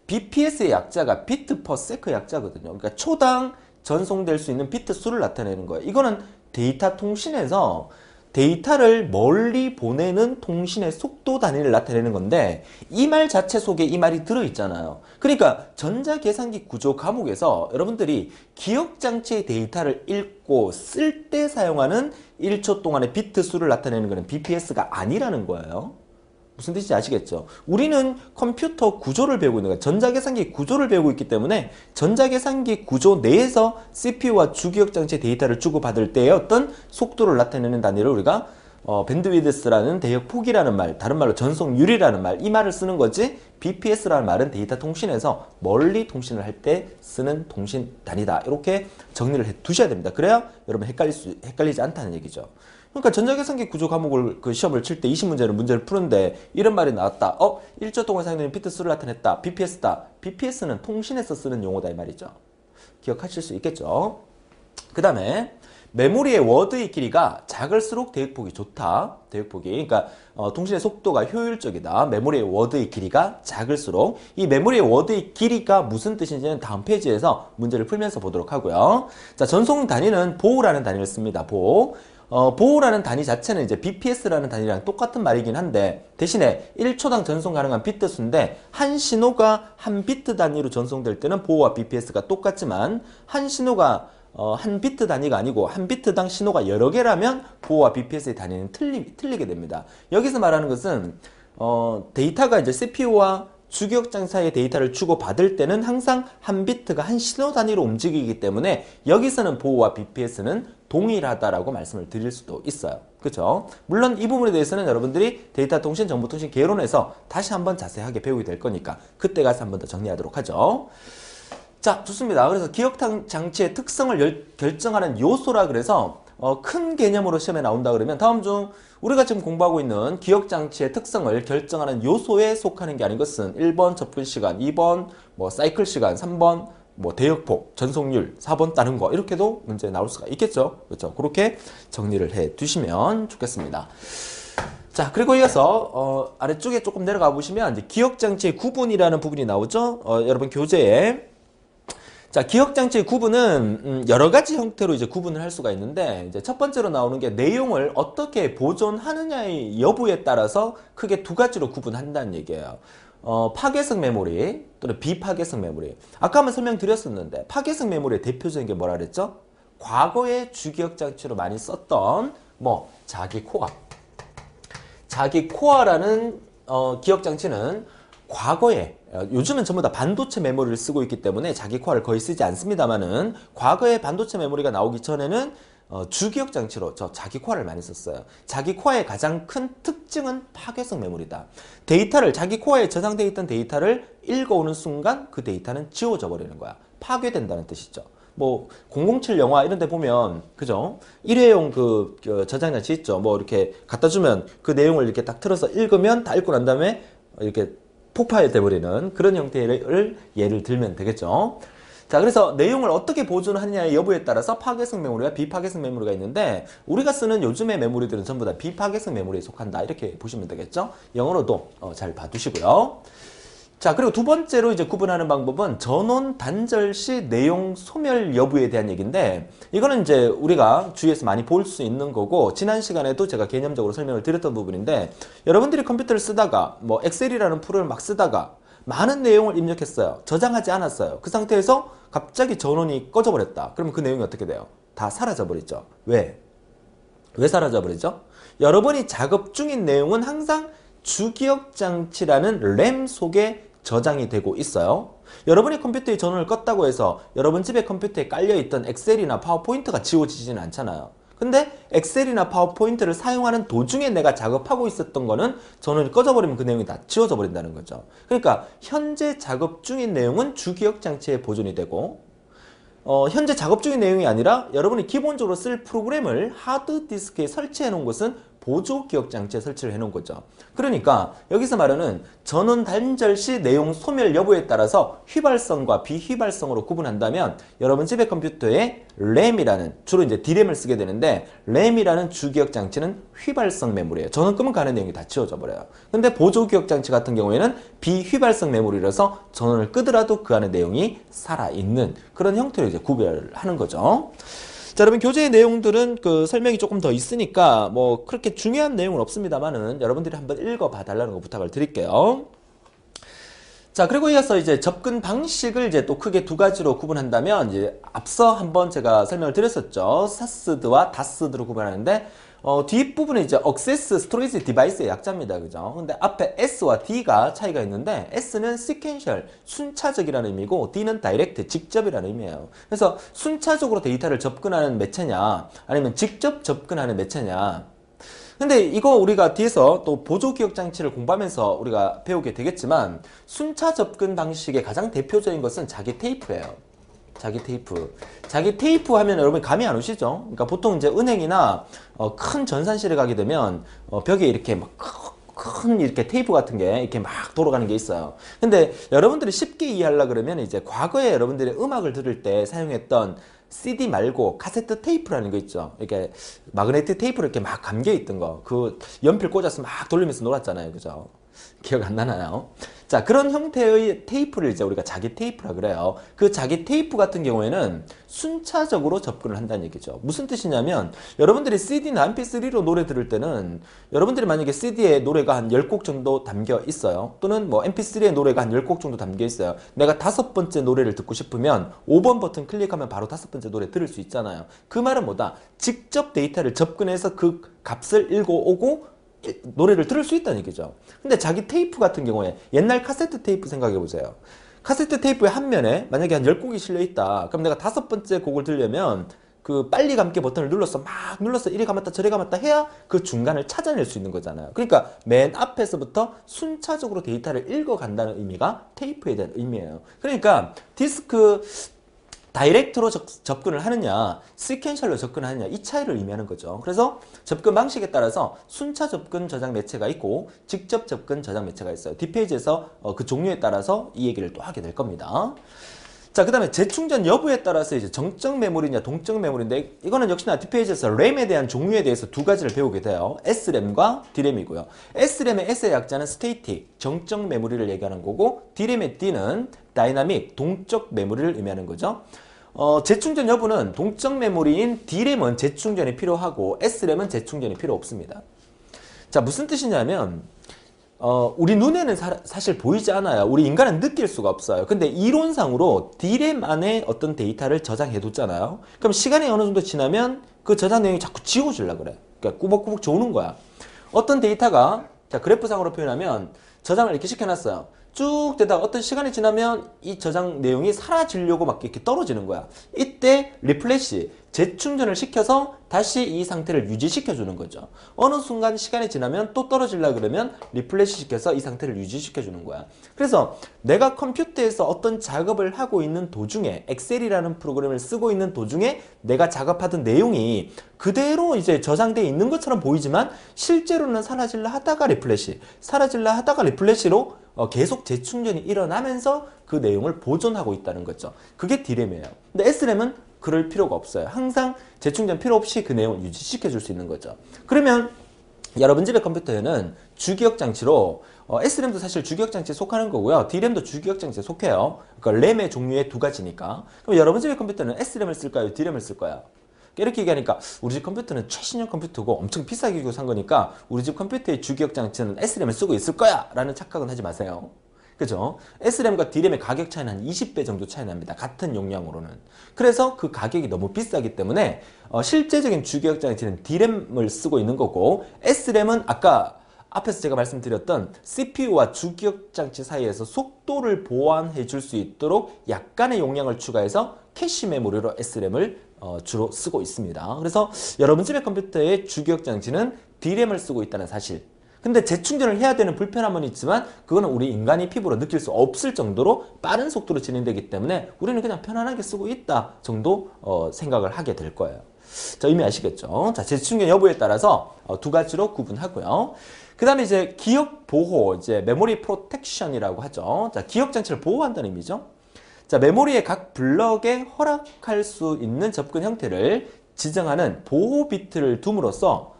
BPS의 약자가 비트 퍼 세크 약자거든요. 그러니까 초당 전송될 수 있는 비트 수를 나타내는 거예요. 이거는 데이터 통신에서 데이터를 멀리 보내는 통신의 속도 단위를 나타내는 건데 이 말 자체 속에 이 말이 들어있잖아요. 그러니까 전자계산기 구조 과목에서 여러분들이 기억장치의 데이터를 읽고 쓸 때 사용하는 1초 동안의 비트 수를 나타내는 것은 BPS가 아니라는 거예요. 무슨 뜻인지 아시겠죠? 우리는 컴퓨터 구조를 배우고 있는 거예요. 전자계산기 구조를 배우고 있기 때문에 전자계산기 구조 내에서 CPU와 주기억장치 데이터를 주고받을 때의 어떤 속도를 나타내는 단위를 우리가 밴드위드스라는 대역 폭이라는 말, 다른 말로 전송률이라는 말, 이 말을 쓰는 거지 BPS라는 말은 데이터 통신에서 멀리 통신을 할 때 쓰는 통신 단위다. 이렇게 정리를 해 두셔야 됩니다. 그래야 여러분 헷갈리지 않다는 얘기죠. 그러니까 전자계산기 구조 과목을 그 시험을 칠 때 20문제는 문제를 푸는데 이런 말이 나왔다. 1초 동안 사용되는 비트 수를 나타냈다. BPS다. BPS는 통신에서 쓰는 용어다 이 말이죠. 기억하실 수 있겠죠? 그 다음에 메모리의 워드의 길이가 작을수록 대역폭이 좋다. 대역폭이. 그러니까 통신의 속도가 효율적이다. 메모리의 워드의 길이가 작을수록. 이 메모리의 워드의 길이가 무슨 뜻인지는 다음 페이지에서 문제를 풀면서 보도록 하고요. 자, 전송 단위는 보호라는 단위를 씁니다. 보호. 보호라는 단위 자체는 이제 BPS라는 단위랑 똑같은 말이긴 한데 대신에 1초당 전송 가능한 비트 수인데 한 신호가 한 비트 단위로 전송될 때는 보호와 BPS가 똑같지만 한 신호가 한 비트 단위가 아니고 한 비트당 신호가 여러 개라면 보호와 BPS의 단위는 틀리게 됩니다. 여기서 말하는 것은 데이터가 이제 CPU와 주기억장 사이의 데이터를 주고받을 때는 항상 한 비트가 한 신호 단위로 움직이기 때문에 여기서는 보호와 BPS는 동일하다라고 말씀을 드릴 수도 있어요. 그렇죠? 물론 이 부분에 대해서는 여러분들이 데이터 통신, 정보통신 개론에서 다시 한번 자세하게 배우게 될 거니까 그때 가서 한번 더 정리하도록 하죠. 자, 좋습니다. 그래서 기억 장치의 특성을 결정하는 요소라 그래서 큰 개념으로 시험에 나온다 그러면 다음 중 우리가 지금 공부하고 있는 기억 장치의 특성을 결정하는 요소에 속하는 게 아닌 것은 1번 접근 시간, 2번 뭐 사이클 시간, 3번 뭐 대역폭, 전송률, 4번 다른 거 이렇게도 문제 나올 수가 있겠죠. 그렇죠? 그렇게 정리를 해 두시면 좋겠습니다. 자, 그리고 이어서 아래쪽에 조금 내려가 보시면 이제 기억 장치의 구분이라는 부분이 나오죠. 여러분 교재에 자, 기억장치의 구분은 여러 가지 형태로 이제 구분을 할 수가 있는데 이제 첫 번째로 나오는 게 내용을 어떻게 보존하느냐의 여부에 따라서 크게 두 가지로 구분한다는 얘기예요. 파괴성 메모리 또는 비파괴성 메모리. 아까 한번 설명드렸었는데 파괴성 메모리의 대표적인 게 뭐라 그랬죠? 과거의 주기억장치로 많이 썼던 뭐 자기 코어. 자기 코어라는 기억장치는 과거에 요즘은 전부 다 반도체 메모리를 쓰고 있기 때문에 자기 코어를 거의 쓰지 않습니다만은 과거에 반도체 메모리가 나오기 전에는 주기억 장치로 자기 코어를 많이 썼어요. 자기 코어의 가장 큰 특징은 파괴성 메모리다. 데이터를 자기 코어에 저장되어 있던 데이터를 읽어오는 순간 그 데이터는 지워져 버리는 거야. 파괴된다는 뜻이죠. 뭐 007 영화 이런 데 보면 그죠? 일회용 그 저장 장치 있죠. 뭐 이렇게 갖다 주면 그 내용을 이렇게 딱 틀어서 읽으면 다 읽고 난 다음에 이렇게 폭파돼 버리는 그런 형태를 예를 들면 되겠죠. 자, 그래서 내용을 어떻게 보존하느냐의 여부에 따라서 파괴성 메모리와 비파괴성 메모리가 있는데 우리가 쓰는 요즘의 메모리들은 전부 다 비파괴성 메모리에 속한다 이렇게 보시면 되겠죠. 영어로도 잘 봐두시고요. 자, 그리고 두 번째로 이제 구분하는 방법은 전원 단절 시 내용 소멸 여부에 대한 얘기인데 이거는 이제 우리가 주위에서 많이 볼 수 있는 거고 지난 시간에도 제가 개념적으로 설명을 드렸던 부분인데 여러분들이 컴퓨터를 쓰다가 뭐 엑셀이라는 프로그램을 막 쓰다가 많은 내용을 입력했어요. 저장하지 않았어요. 그 상태에서 갑자기 전원이 꺼져버렸다. 그러면 그 내용이 어떻게 돼요? 다 사라져버리죠. 왜? 왜 사라져버리죠? 여러분이 작업 중인 내용은 항상 주기억 장치라는 램 속에 저장이 되고 있어요. 여러분이 컴퓨터의 전원을 껐다고 해서 여러분 집에 컴퓨터에 깔려있던 엑셀이나 파워포인트가 지워지지는 않잖아요. 근데 엑셀이나 파워포인트를 사용하는 도중에 내가 작업하고 있었던 거는 전원이 꺼져버리면 그 내용이 다 지워져 버린다는 거죠. 그러니까 현재 작업 중인 내용은 주기억 장치에 보존이 되고 현재 작업 중인 내용이 아니라 여러분이 기본적으로 쓸 프로그램을 하드디스크에 설치해 놓은 것은 보조 기억 장치에 설치를 해 놓은 거죠. 그러니까 여기서 말하는 전원 단절 시 내용 소멸 여부에 따라서 휘발성과 비휘발성으로 구분한다면 여러분 집의 컴퓨터에 램이라는 주로 이제 D램을 쓰게 되는데 램이라는 주기억 장치는 휘발성 메모리예요. 전원 끄면 그 안에 내용이 다 지워져 버려요. 근데 보조 기억 장치 같은 경우에는 비휘발성 메모리라서 전원을 끄더라도 그 안에 내용이 살아있는 그런 형태로 이제 구별하는 거죠. 자, 여러분 교재의 내용들은 그 설명이 조금 더 있으니까 뭐 그렇게 중요한 내용은 없습니다만은 여러분들이 한번 읽어봐 달라는 거 부탁을 드릴게요. 자, 그리고 이어서 이제 접근 방식을 이제 또 크게 두 가지로 구분한다면 이제 앞서 한번 제가 설명을 드렸었죠. 사스드와 다스드로 구분하는데 뒷부분에 이제 Access Storage Device의 약자입니다. 그죠? 근데 앞에 S와 D가 차이가 있는데 S는 Sequential, 순차적이라는 의미고 D는 Direct, 직접이라는 의미예요. 그래서 순차적으로 데이터를 접근하는 매체냐 아니면 직접 접근하는 매체냐. 근데 이거 우리가 뒤에서 또 보조 기억 장치를 공부하면서 우리가 배우게 되겠지만 순차 접근 방식의 가장 대표적인 것은 자기 테이프예요. 자기 테이프. 자기 테이프 하면 여러분 감이 안 오시죠? 그러니까 보통 이제 은행이나 큰 전산실에 가게 되면 벽에 이렇게 막 큰 이렇게 테이프 같은 게 이렇게 막 돌아가는 게 있어요. 근데 여러분들이 쉽게 이해하려 그러면 이제 과거에 여러분들이 음악을 들을 때 사용했던 CD 말고 카세트 테이프라는 거 있죠. 이렇게 마그네틱 테이프로 이렇게 막 감겨 있던 거. 그 연필 꽂아서 막 돌리면서 놀았잖아요. 그죠? 기억 안 나나요? 자, 그런 형태의 테이프를 이제 우리가 자기 테이프라 그래요. 그 자기 테이프 같은 경우에는 순차적으로 접근을 한다는 얘기죠. 무슨 뜻이냐면 여러분들이 CD나 MP3로 노래 들을 때는 여러분들이 만약에 CD에 노래가 한 10곡 정도 담겨 있어요. 또는 뭐 MP3에 노래가 한 10곡 정도 담겨 있어요. 내가 5번째 노래를 듣고 싶으면 5번 버튼 클릭하면 바로 5번째 노래 들을 수 있잖아요. 그 말은 뭐다? 직접 데이터를 접근해서 그 값을 읽어오고 노래를 들을 수 있다는 얘기죠. 근데 자기 테이프 같은 경우에 옛날 카세트 테이프 생각해 보세요. 카세트 테이프의 한 면에 만약에 한 10곡이 실려 있다. 그럼 내가 5번째 곡을 들려면 그 빨리 감기 버튼을 눌러서 막 눌러서 이리 감았다 저리 감았다 해야 그 중간을 찾아낼 수 있는 거잖아요. 그러니까 맨 앞에서부터 순차적으로 데이터를 읽어간다는 의미가 테이프에 대한 의미예요. 그러니까 디스크 다이렉트로 접근을 하느냐, 시퀀셜로 접근하느냐 이 차이를 의미하는 거죠. 그래서 접근 방식에 따라서 순차 접근 저장 매체가 있고 직접 접근 저장 매체가 있어요. 뒷페이지에서 그 종류에 따라서 이 얘기를 또 하게 될 겁니다. 자, 그 다음에 재충전 여부에 따라서 이제 정적 메모리냐 동적 메모리인데 이거는 역시나 뒷페이지에서 램에 대한 종류에 대해서 두 가지를 배우게 돼요. SRAM과 D램이고요. SRAM의 S의 약자는 스테이틱, 정적 메모리를 얘기하는 거고 D램의 D는 다이나믹, 동적 메모리를 의미하는 거죠. 재충전 여부는 동적 메모리인 D램은 재충전이 필요하고 S램은 재충전이 필요 없습니다. 자, 무슨 뜻이냐면 우리 눈에는 사실 보이지 않아요. 우리 인간은 느낄 수가 없어요. 근데 이론상으로 D램 안에 어떤 데이터를 저장해 뒀잖아요. 그럼 시간이 어느 정도 지나면 그 저장 내용이 자꾸 지워지려고 그래. 그러니까 꾸벅꾸벅 지우는 거야. 어떤 데이터가 자 그래프상으로 표현하면 저장을 이렇게 시켜놨어요. 쭉 되다가 어떤 시간이 지나면 이 저장 내용이 사라지려고 막 이렇게 떨어지는 거야. 이때 리플래시, 재충전을 시켜서 다시 이 상태를 유지시켜 주는 거죠. 어느 순간 시간이 지나면 또 떨어지려고 그러면 리플래시 시켜서 이 상태를 유지시켜 주는 거야. 그래서 내가 컴퓨터에서 어떤 작업을 하고 있는 도중에 엑셀이라는 프로그램을 쓰고 있는 도중에 내가 작업하던 내용이 그대로 이제 저장되어 있는 것처럼 보이지만 실제로는 사라질라 하다가 리플래시, 사라질라 하다가 리플래시로 계속 재충전이 일어나면서 그 내용을 보존하고 있다는 거죠. 그게 D램이에요. 근데 S램은 그럴 필요가 없어요. 항상 재충전 필요 없이 그 내용을 유지시켜 줄 수 있는 거죠. 그러면 여러분 집의 컴퓨터에는 주기억 장치로 SRAM도 사실 주기억 장치에 속하는 거고요. D램도 주기억 장치에 속해요. 그러니까 램의 종류의 두 가지니까. 그럼 여러분 집의 컴퓨터는 SRAM을 쓸까요? D램을 쓸까요? 이렇게 얘기하니까 우리 집 컴퓨터는 최신형 컴퓨터고 엄청 비싸게 주고 산 거니까 우리 집 컴퓨터의 주기억 장치는 SRAM을 쓰고 있을 거야 라는 착각은 하지 마세요. 그죠? SRAM과 D램의 가격 차이는 한 20배 정도 차이 납니다. 같은 용량으로는. 그래서 그 가격이 너무 비싸기 때문에 실제적인 주기억 장치는 D램을 쓰고 있는 거고 SRAM은 아까 앞에서 제가 말씀드렸던 CPU와 주기억 장치 사이에서 속도를 보완해 줄 수 있도록 약간의 용량을 추가해서 캐시 메모리로 SRAM을 주로 쓰고 있습니다. 그래서 여러분 집의 컴퓨터의 주기억 장치는 D램을 쓰고 있다는 사실. 근데 재충전을 해야 되는 불편함은 있지만 그거는 우리 인간이 피부로 느낄 수 없을 정도로 빠른 속도로 진행되기 때문에 우리는 그냥 편안하게 쓰고 있다 정도 생각을 하게 될 거예요. 자, 의미 아시겠죠? 자, 재충전 여부에 따라서 두 가지로 구분하고요. 그 다음에 이제 기억 보호, 이제 메모리 프로텍션이라고 하죠. 자, 기억 장치를 보호한다는 의미죠. 자, 메모리의 각 블럭에 허락할 수 있는 접근 형태를 지정하는 보호 비트를 둠으로써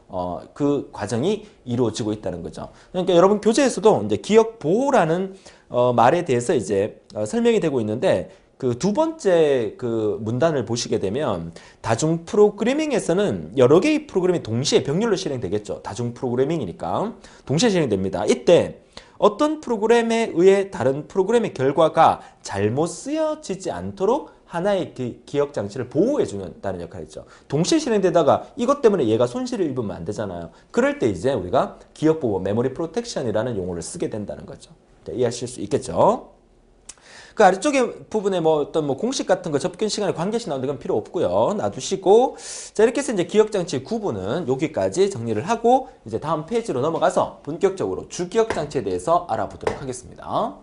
그 과정이 이루어지고 있다는 거죠. 그러니까 여러분 교재에서도 이제 기억 보호라는 말에 대해서 이제 설명이 되고 있는데 그 두 번째 그 문단을 보시게 되면 다중 프로그래밍에서는 여러 개의 프로그램이 동시에 병렬로 실행되겠죠. 다중 프로그래밍이니까 동시에 실행됩니다. 이때 어떤 프로그램에 의해 다른 프로그램의 결과가 잘못 쓰여지지 않도록 하나의 기억 장치를 보호해 준다는 역할을 했죠. 동시에 실행되다가 이것 때문에 얘가 손실을 입으면 안 되잖아요. 그럴 때 이제 우리가 기억 보호, 메모리 프로텍션이라는 용어를 쓰게 된다는 거죠. 자, 이해하실 수 있겠죠? 그 아래쪽에 부분에 뭐 어떤 뭐 공식 같은 거 접근 시간에 관계시 나오는 건 필요 없고요. 놔두시고 자, 이렇게 해서 이제 기억 장치의 구분은 여기까지 정리를 하고 이제 다음 페이지로 넘어가서 본격적으로 주기억 장치에 대해서 알아보도록 하겠습니다.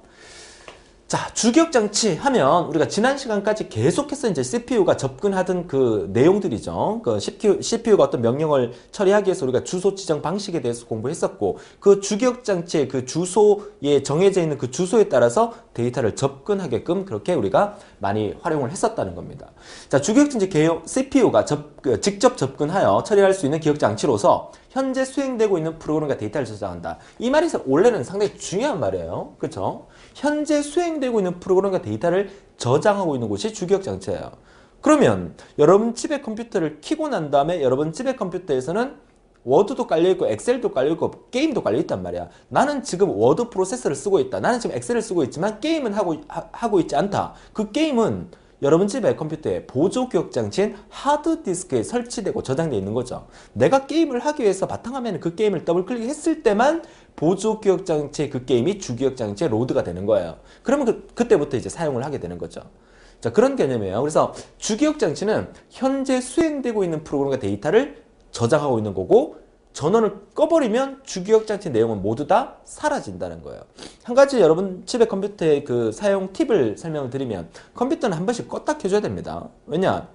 자, 주기억장치 하면 우리가 지난 시간까지 계속해서 이제 CPU가 접근하던 그 내용들이죠. 그 CPU가 어떤 명령을 처리하기 위해서 우리가 주소 지정 방식에 대해서 공부했었고, 그 주기억장치의 그 주소에 정해져 있는 그 주소에 따라서 데이터를 접근하게끔 그렇게 우리가 많이 활용을 했었다는 겁니다. 자, 주기억장치 개요 CPU가 직접 접근하여 처리할 수 있는 기억장치로서 현재 수행되고 있는 프로그램과 데이터를 저장한다. 이 말이 원래는 상당히 중요한 말이에요. 그렇죠? 현재 수행되고 있는 프로그램과 데이터를 저장하고 있는 곳이 주기억장치예요. 그러면 여러분 집에 컴퓨터를 켜고 난 다음에 여러분 집에 컴퓨터에서는 워드도 깔려있고 엑셀도 깔려있고 게임도 깔려있단 말이야. 나는 지금 워드 프로세서를 쓰고 있다. 나는 지금 엑셀을 쓰고 있지만 게임은 하고 있지 않다. 그 게임은 여러분 집의 컴퓨터에 보조기억장치인 하드디스크에 설치되고 저장되어 있는 거죠. 내가 게임을 하기 위해서 바탕화면에 그 게임을 더블 클릭했을 때만 보조기억장치의 그 게임이 주기억장치에 로드가 되는 거예요. 그러면 그때부터 이제 사용을 하게 되는 거죠. 자, 그런 개념이에요. 그래서 주기억장치는 현재 수행되고 있는 프로그램과 데이터를 저장하고 있는 거고, 전원을 꺼버리면 주기억장치 내용은 모두 다 사라진다는 거예요. 한 가지 여러분 집에 컴퓨터의 그 사용 팁을 설명을 드리면, 컴퓨터는 한 번씩 껐다 켜줘야 됩니다. 왜냐?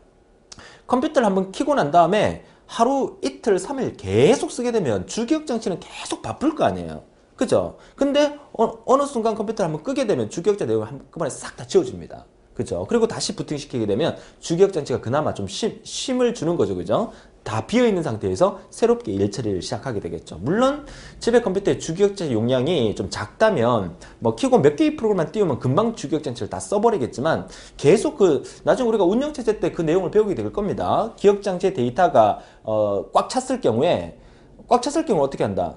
컴퓨터를 한번 켜고 난 다음에 하루, 이틀, 3일 계속 쓰게 되면 주기억장치는 계속 바쁠 거 아니에요. 그죠? 근데 어느 순간 컴퓨터를 한번 끄게 되면 주기억자 내용을 한꺼번에 싹 다 지워줍니다. 그죠? 그리고 다시 부팅시키게 되면 주기억장치가 그나마 좀 쉼을 주는 거죠. 그죠? 다 비어있는 상태에서 새롭게 일 처리를 시작하게 되겠죠. 물론 집에 컴퓨터의 주기억장치 용량이 좀 작다면 뭐 키고 몇 개의 프로그램만 띄우면 금방 주기억장치를 다 써버리겠지만, 계속 나중에 우리가 운영체제 때 그 내용을 배우게 될 겁니다. 기억장치의 데이터가 꽉 찼을 경우에 어떻게 한다?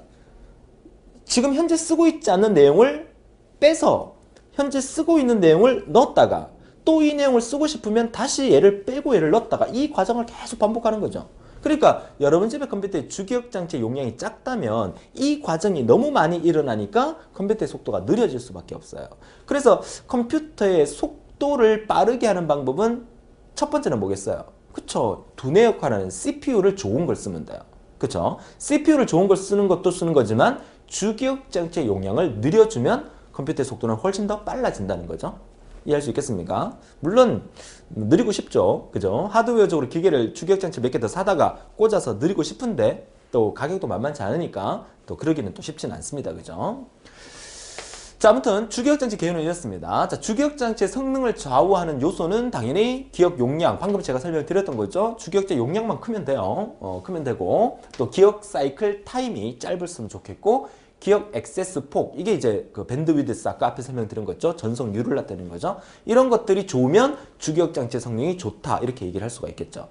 지금 현재 쓰고 있지 않는 내용을 빼서 현재 쓰고 있는 내용을 넣었다가 또 이 내용을 쓰고 싶으면 다시 얘를 빼고 얘를 넣었다가 이 과정을 계속 반복하는 거죠. 그러니까 여러분 집의 컴퓨터의 주기억장치 용량이 작다면 이 과정이 너무 많이 일어나니까 컴퓨터의 속도가 느려질 수밖에 없어요. 그래서 컴퓨터의 속도를 빠르게 하는 방법은 첫 번째는 뭐겠어요? 그쵸? 두뇌 역할하는 CPU를 좋은 걸 쓰면 돼요. 그쵸? CPU를 좋은 걸 쓰는 것도 쓰는 거지만 주기억장치의 용량을 늘려주면 컴퓨터의 속도는 훨씬 더 빨라진다는 거죠. 이해할 수 있겠습니까? 물론 느리고 싶죠. 그죠? 하드웨어적으로 기계를 주기억장치 몇 개 더 사다가 꽂아서 느리고 싶은데 또 가격도 만만치 않으니까 또 그러기는 또 쉽지는 않습니다. 그죠? 자, 아무튼 주기억장치 개요는 이렇습니다. 자, 주기억장치의 성능을 좌우하는 요소는 당연히 기억 용량, 방금 제가 설명을 드렸던 거죠. 주기억장 용량만 크면 돼요. 크면 되고, 또 기억 사이클 타임이 짧을수록 좋겠고, 기억 액세스 폭, 이게 이제 그 밴드위드스, 아까 앞에 설명드린 거죠. 전송률을 나타내는 거죠. 이런 것들이 좋으면 주기억장치의 성능이 좋다, 이렇게 얘기를 할 수가 있겠죠.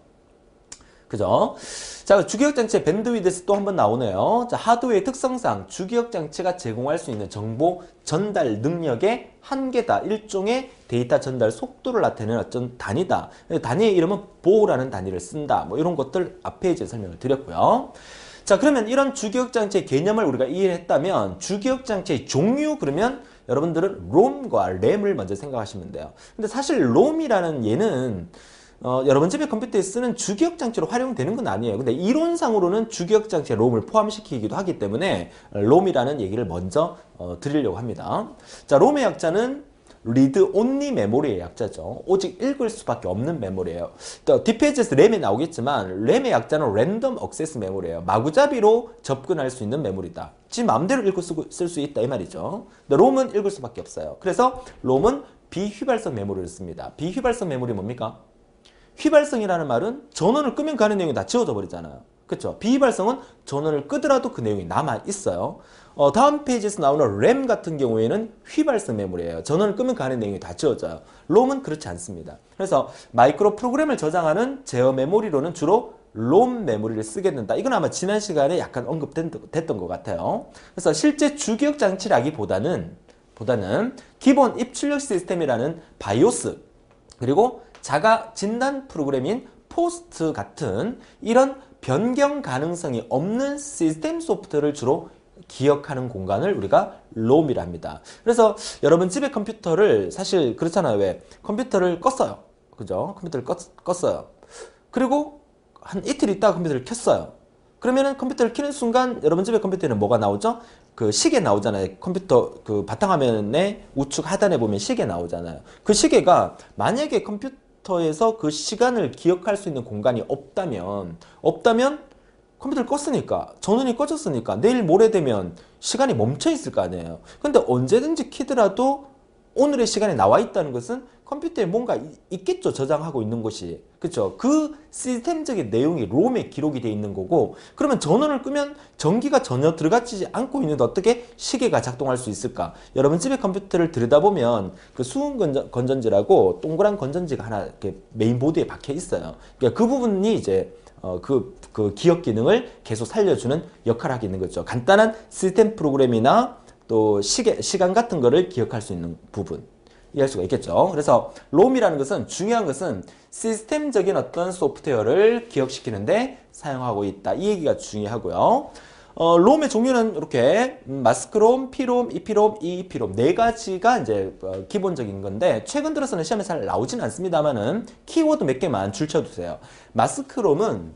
그죠? 자, 주기억장치의 밴드위드스 또 한번 나오네요. 자, 하드웨어의 특성상 주기억장치가 제공할 수 있는 정보 전달 능력의 한계다. 일종의 데이터 전달 속도를 나타내는 어떤 단위다. 단위의 이름은 보호라는 단위를 쓴다. 뭐 이런 것들 앞에 이제 설명을 드렸고요. 자, 그러면 이런 주기억장치의 개념을 우리가 이해했다면 주기억장치의 종류, 그러면 여러분들은 롬과 램을 먼저 생각하시면 돼요. 근데 사실 롬이라는 얘는 여러분 집에 컴퓨터에 쓰는 주기억장치로 활용되는 건 아니에요. 근데 이론상으로는 주기억장치에 롬을 포함시키기도 하기 때문에 롬이라는 얘기를 먼저 드리려고 합니다. 자, 롬의 약자는 리드 온리 메모리의 약자죠. 오직 읽을 수밖에 없는 메모리예요. 또 뒷페이지에서 램이 나오겠지만 램의 약자는 랜덤 액세스 메모리예요. 마구잡이로 접근할 수 있는 메모리다. 지 마음대로 읽고 쓸 수 있다 이 말이죠. 근데 롬은 읽을 수밖에 없어요. 그래서 롬은 비휘발성 메모리를 씁니다. 비휘발성 메모리 뭡니까? 휘발성이라는 말은 전원을 끄면 가는 내용이 다 지워져 버리잖아요. 그쵸? 비휘발성은 전원을 끄더라도 그 내용이 남아 있어요. 다음 페이지에서 나오는 램 같은 경우에는 휘발성 메모리예요. 전원을 끄면 가는 내용이 다 지워져요. 롬은 그렇지 않습니다. 그래서 마이크로 프로그램을 저장하는 제어 메모리로는 주로 롬 메모리를 쓰게 된다. 이건 아마 지난 시간에 약간 언급됐던 것 같아요. 그래서 실제 주기억 장치라기보다는 기본 입출력 시스템이라는 바이오스, 그리고 자가 진단 프로그램인 포스트 같은 이런 변경 가능성이 없는 시스템 소프트를 주로 기억하는 공간을 우리가 롬이라 합니다. 그래서 여러분 집에 컴퓨터를 사실 그렇잖아요. 왜? 컴퓨터를 껐어요. 그죠? 컴퓨터를 껐어요. 그리고 한 이틀 있다가 컴퓨터를 켰어요. 그러면은 컴퓨터를 켜는 순간 여러분 집에 컴퓨터에는 뭐가 나오죠? 그 시계 나오잖아요. 컴퓨터 그 바탕화면에 우측 하단에 보면 시계 나오잖아요. 그 시계가 만약에 컴퓨터에서 그 시간을 기억할 수 있는 공간이 없다면 컴퓨터를 껐으니까 전원이 꺼졌으니까 내일 모레 되면 시간이 멈춰 있을 거 아니에요. 근데 언제든지 키더라도 오늘의 시간에 나와 있다는 것은 컴퓨터에 뭔가 있겠죠. 저장하고 있는 것이. 그렇죠. 그 시스템적인 내용이 롬에 기록이 돼 있는 거고, 그러면 전원을 끄면 전기가 전혀 들어가지 않고 있는데 어떻게 시계가 작동할 수 있을까? 여러분 집에 컴퓨터를 들여다보면 그 수은 건전지라고 동그란 건전지가 하나 이렇게 메인보드에 박혀 있어요. 그러니까 그 부분이 이제 그 기억 기능을 계속 살려주는 역할을 하게 있는 거죠. 간단한 시스템 프로그램이나 또 시간 같은 거를 기억할 수 있는 부분. 이해할 수가 있겠죠. 그래서 롬이라는 것은 중요한 것은 시스템적인 어떤 소프트웨어를 기억시키는데 사용하고 있다. 이 얘기가 중요하고요. 롬의 종류는 이렇게 마스크롬, P롬, EP롬, EEP롬 네 가지가 이제 기본적인 건데 최근 들어서는 시험에 잘 나오진 않습니다만은 키워드 몇 개만 줄쳐두세요. 마스크롬은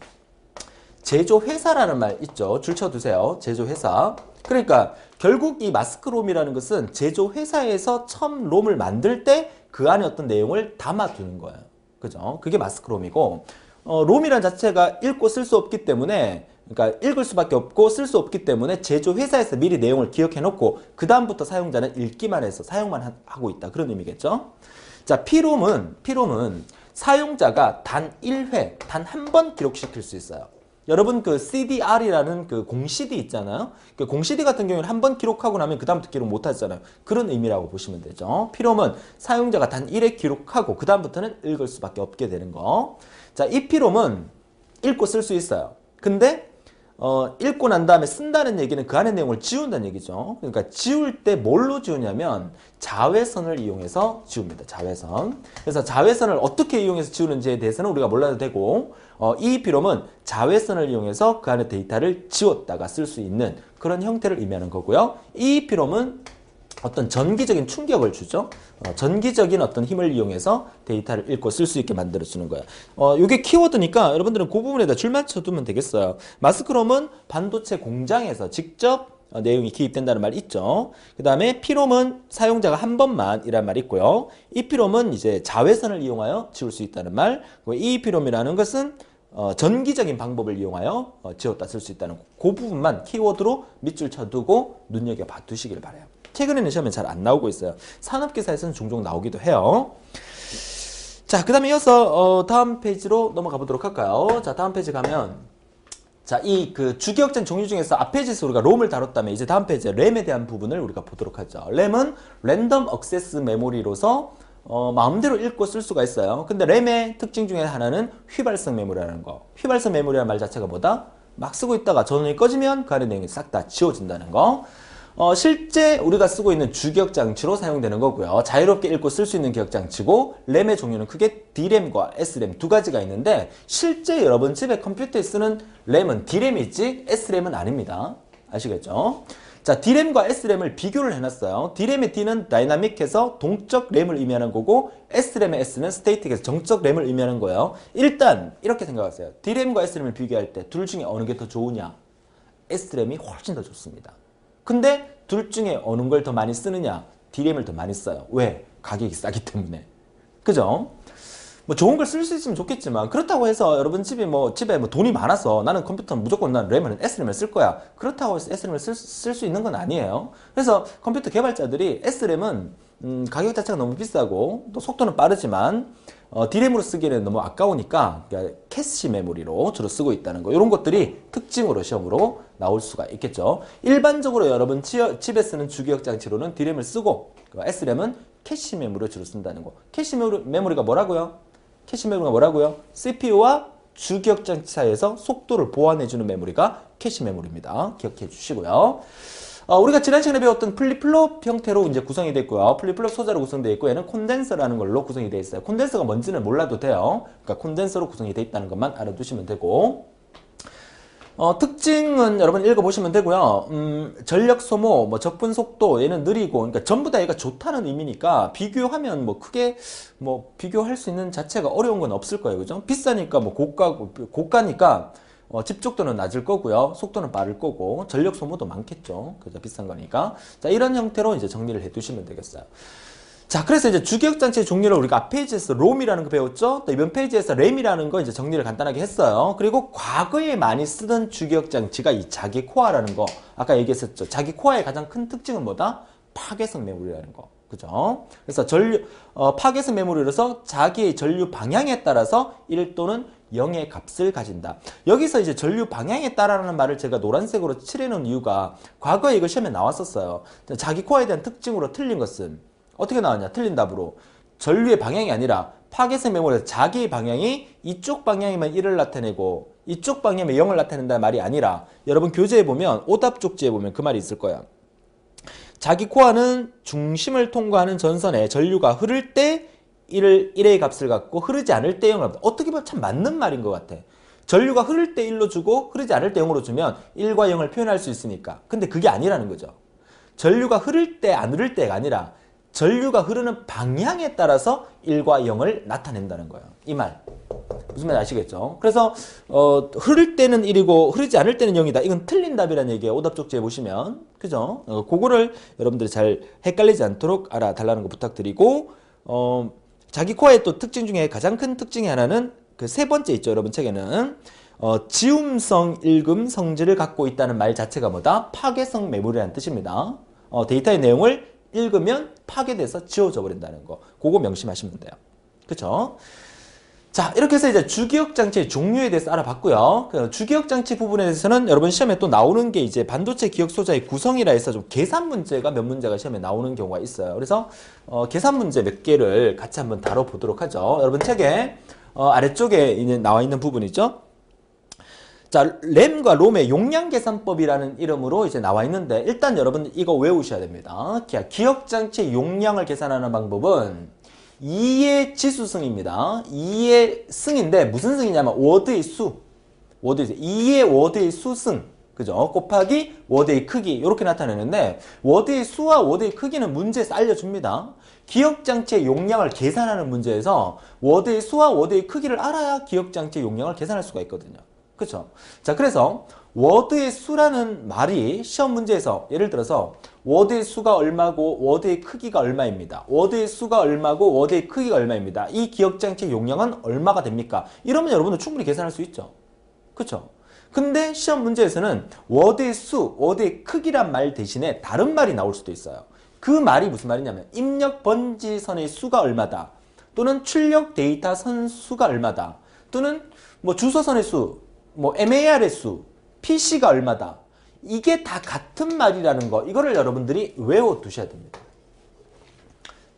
제조회사라는 말 있죠. 줄쳐두세요. 제조회사. 그러니까 결국 이 마스크롬이라는 것은 제조회사에서 처음 롬을 만들 때 그 안에 어떤 내용을 담아두는 거예요. 그죠? 그게 마스크롬이고, 롬이라는 자체가 읽고 쓸 수 없기 때문에, 그러니까 읽을 수밖에 없고 쓸 수 없기 때문에 제조회사에서 미리 내용을 기억해 놓고 그 다음부터 사용자는 읽기만 해서 사용만 하고 있다. 그런 의미겠죠? 자, P롬은 사용자가 단 1회, 단 한 번 기록시킬 수 있어요. 여러분 그 CDR이라는 그 공CD 있잖아요. 그 공CD 같은 경우는 한 번 기록하고 나면 그 다음부터 기록 못 하잖아요. 그런 의미라고 보시면 되죠. P롬은 사용자가 단 1회 기록하고 그 다음부터는 읽을 수밖에 없게 되는 거. 자, EP롬은 읽고 쓸 수 있어요. 근데 읽고 난 다음에 쓴다는 얘기는 그 안에 내용을 지운다는 얘기죠. 그러니까 지울 때 뭘로 지우냐면 자외선을 이용해서 지웁니다. 자외선. 그래서 자외선을 어떻게 이용해서 지우는지에 대해서는 우리가 몰라도 되고, EEP롬은 자외선을 이용해서 그 안에 데이터를 지웠다가 쓸 수 있는 그런 형태를 의미하는 거고요. EEP롬은 어떤 전기적인 충격을 주죠. 전기적인 어떤 힘을 이용해서 데이터를 읽고 쓸 수 있게 만들어주는 거예요. 이게 키워드니까 여러분들은 그 부분에다 줄 맞춰두면 되겠어요. 마스크롬은 반도체 공장에서 직접 내용이 기입된다는 말 있죠. 그 다음에 P롬은 사용자가 한 번만 이란 말 있고요. EP롬은 이제 자외선을 이용하여 지울 수 있다는 말. EEP롬이라는 것은 전기적인 방법을 이용하여 지웠다 쓸 수 있다는 그 부분만 키워드로 밑줄 쳐두고 눈여겨봐 두시길 바라요. 최근에는 시험에 잘 안 나오고 있어요. 산업기사에서는 종종 나오기도 해요. 자, 그 다음에 이어서 다음 페이지로 넘어가 보도록 할까요? 자, 다음 페이지 가면 자, 이 그 주기억장 종류 중에서 앞 페이지에서 우리가 롬을 다뤘다면 이제 다음 페이지에 램에 대한 부분을 우리가 보도록 하죠. 램은 랜덤 액세스 메모리로서 마음대로 읽고 쓸 수가 있어요. 근데 램의 특징 중에 하나는 휘발성 메모리라는 거. 휘발성 메모리라는 말 자체가 뭐다? 막 쓰고 있다가 전원이 꺼지면 그 안에 내용이 싹 다 지워진다는 거. 실제 우리가 쓰고 있는 주기억장치로 사용되는 거고요. 자유롭게 읽고 쓸 수 있는 기억장치고, 램의 종류는 크게 D램과 S램 두 가지가 있는데 실제 여러분 집에 컴퓨터에 쓰는 램은 D램이지 S램은 아닙니다. 아시겠죠? 자, D램과 S램을 비교를 해놨어요. D램의 D는 다이나믹해서 동적 램을 의미하는 거고, S램의 S는 스테이틱해서 정적 램을 의미하는 거예요. 일단 이렇게 생각하세요. D램과 S램을 비교할 때 둘 중에 어느 게 더 좋으냐? S램이 훨씬 더 좋습니다. 근데 둘 중에 어느 걸 더 많이 쓰느냐? D램을 더 많이 써요. 왜? 가격이 싸기 때문에. 그죠? 뭐 좋은 걸 쓸 수 있으면 좋겠지만, 그렇다고 해서 여러분 집에 뭐 돈이 많아서 나는 컴퓨터 무조건 난 램은 S램을 쓸 거야. 그렇다고 해서 S램을 쓸 수 있는 건 아니에요. 그래서 컴퓨터 개발자들이 S램은 가격 자체가 너무 비싸고 또 속도는 빠르지만 D램으로 쓰기에는 너무 아까우니까 캐시 메모리로 주로 쓰고 있다는 거. 이런 것들이 특징으로 시험으로 나올 수가 있겠죠. 일반적으로 여러분 집에 쓰는 주기억 장치로는 D램을 쓰고 S램은 캐시 메모리로 주로 쓴다는 거. 캐시 메모리가 뭐라고요? 캐시 메모리가 뭐라고요? CPU와 주기억 장치 사이에서 속도를 보완해주는 메모리가 캐시 메모리입니다. 기억해 주시고요. 우리가 지난 시간에 배웠던 플립플롭 형태로 이제 구성이 되어 있고요. 플립플롭 소자로 구성되어 있고, 얘는 콘덴서라는 걸로 구성이 되어 있어요. 콘덴서가 뭔지는 몰라도 돼요. 그러니까 콘덴서로 구성이 되어 있다는 것만 알아두시면 되고, 특징은 여러분 읽어보시면 되고요. 전력 소모, 뭐 적분 속도, 얘는 느리고, 그러니까 전부 다 얘가 좋다는 의미니까 비교하면 뭐 크게 뭐 비교할 수 있는 자체가 어려운 건 없을 거예요. 그죠? 비싸니까 뭐 고가니까 집적도는 낮을 거고요. 속도는 빠를 거고 전력 소모도 많겠죠. 그죠? 비싼 거니까. 자, 이런 형태로 이제 정리를 해 두시면 되겠어요. 자, 그래서 이제 주기억장치의 종류를 우리가 앞 페이지에서 롬이라는 거 배웠죠? 또 이번 페이지에서 램이라는 거 이제 정리를 간단하게 했어요. 그리고 과거에 많이 쓰던 주기억장치가 이 자기 코어라는 거. 아까 얘기했었죠. 자기 코어의 가장 큰 특징은 뭐다? 파괴성 메모리라는 거. 그죠? 그래서 파괴성 메모리로서 자기의 전류 방향에 따라서 1 또는 0의 값을 가진다. 여기서 이제 전류 방향에 따라라는 말을 제가 노란색으로 칠해놓은 이유가 과거에 이거 시험에 나왔었어요. 자기 코어에 대한 특징으로 틀린 것은 어떻게 나왔냐? 틀린 답으로 전류의 방향이 아니라 파괴성 메모리에서 자기의 방향이 이쪽 방향이면 1을 나타내고 이쪽 방향이면 0을 나타낸다는 말이 아니라 여러분 교재에 보면 오답 쪽지에 보면 그 말이 있을 거야. 자기 코어는 중심을 통과하는 전선에 전류가 흐를 때 1의 값을 갖고 흐르지 않을 때 0을 갖다. 어떻게 보면 참 맞는 말인 것 같아. 전류가 흐를 때 1로 주고 흐르지 않을 때 0으로 주면 1과 0을 표현할 수 있으니까. 근데 그게 아니라는 거죠. 전류가 흐를 때 안 흐를 때가 아니라 전류가 흐르는 방향에 따라서 1과 0을 나타낸다는 거예요. 이 말. 무슨 말인지 아시겠죠? 그래서 흐를 때는 1이고 흐르지 않을 때는 0이다. 이건 틀린 답이라는 얘기예요. 오답 쪽지에 보시면. 그죠? 그거를 여러분들이 잘 헷갈리지 않도록 알아달라는 거 부탁드리고 자기 코어의 또 특징 중에 가장 큰 특징이 하나는 그 세 번째 있죠. 여러분 책에는 지움성 읽음 성질을 갖고 있다는 말 자체가 뭐다? 파괴성 메모리라는 뜻입니다. 데이터의 내용을 읽으면 파괴돼서 지워져 버린다는 거. 그거 명심하시면 돼요. 그쵸? 자, 이렇게 해서 이제 주기억장치의 종류에 대해서 알아봤고요. 그 주기억장치 부분에 대해서는 여러분 시험에 또 나오는 게 이제 반도체 기억소자의 구성이라 해서 좀 계산 문제가 몇 문제가 시험에 나오는 경우가 있어요. 그래서 계산 문제 몇 개를 같이 한번 다뤄보도록 하죠. 여러분 책에 아래쪽에 이제 나와 있는 부분이죠. 자, 램과 롬의 용량 계산법이라는 이름으로 이제 나와 있는데 일단 여러분 이거 외우셔야 됩니다. 기억장치의 용량을 계산하는 방법은 2의 지수승입니다. 2의 승인데 무슨 승이냐면 워드의 수. 2의 워드의 수승. 그죠? 곱하기 워드의 크기. 이렇게 나타내는데 워드의 수와 워드의 크기는 문제에서 알려줍니다. 기억장치의 용량을 계산하는 문제에서 워드의 수와 워드의 크기를 알아야 기억장치의 용량을 계산할 수가 있거든요. 그렇죠? 자, 그래서 워드의 수라는 말이 시험 문제에서 예를 들어서 워드의 수가 얼마고 워드의 크기가 얼마입니다. 워드의 수가 얼마고 워드의 크기가 얼마입니다. 이 기억장치의 용량은 얼마가 됩니까? 이러면 여러분은 충분히 계산할 수 있죠. 그렇죠? 근데 시험 문제에서는 워드의 수, 워드의 크기란 말 대신에 다른 말이 나올 수도 있어요. 그 말이 무슨 말이냐면 입력 번지선의 수가 얼마다. 또는 출력 데이터 선 수가 얼마다. 또는 뭐 주소선의 수, 뭐 MAR의 수, PC가 얼마다. 이게 다 같은 말이라는 거. 이거를 여러분들이 외워두셔야 됩니다.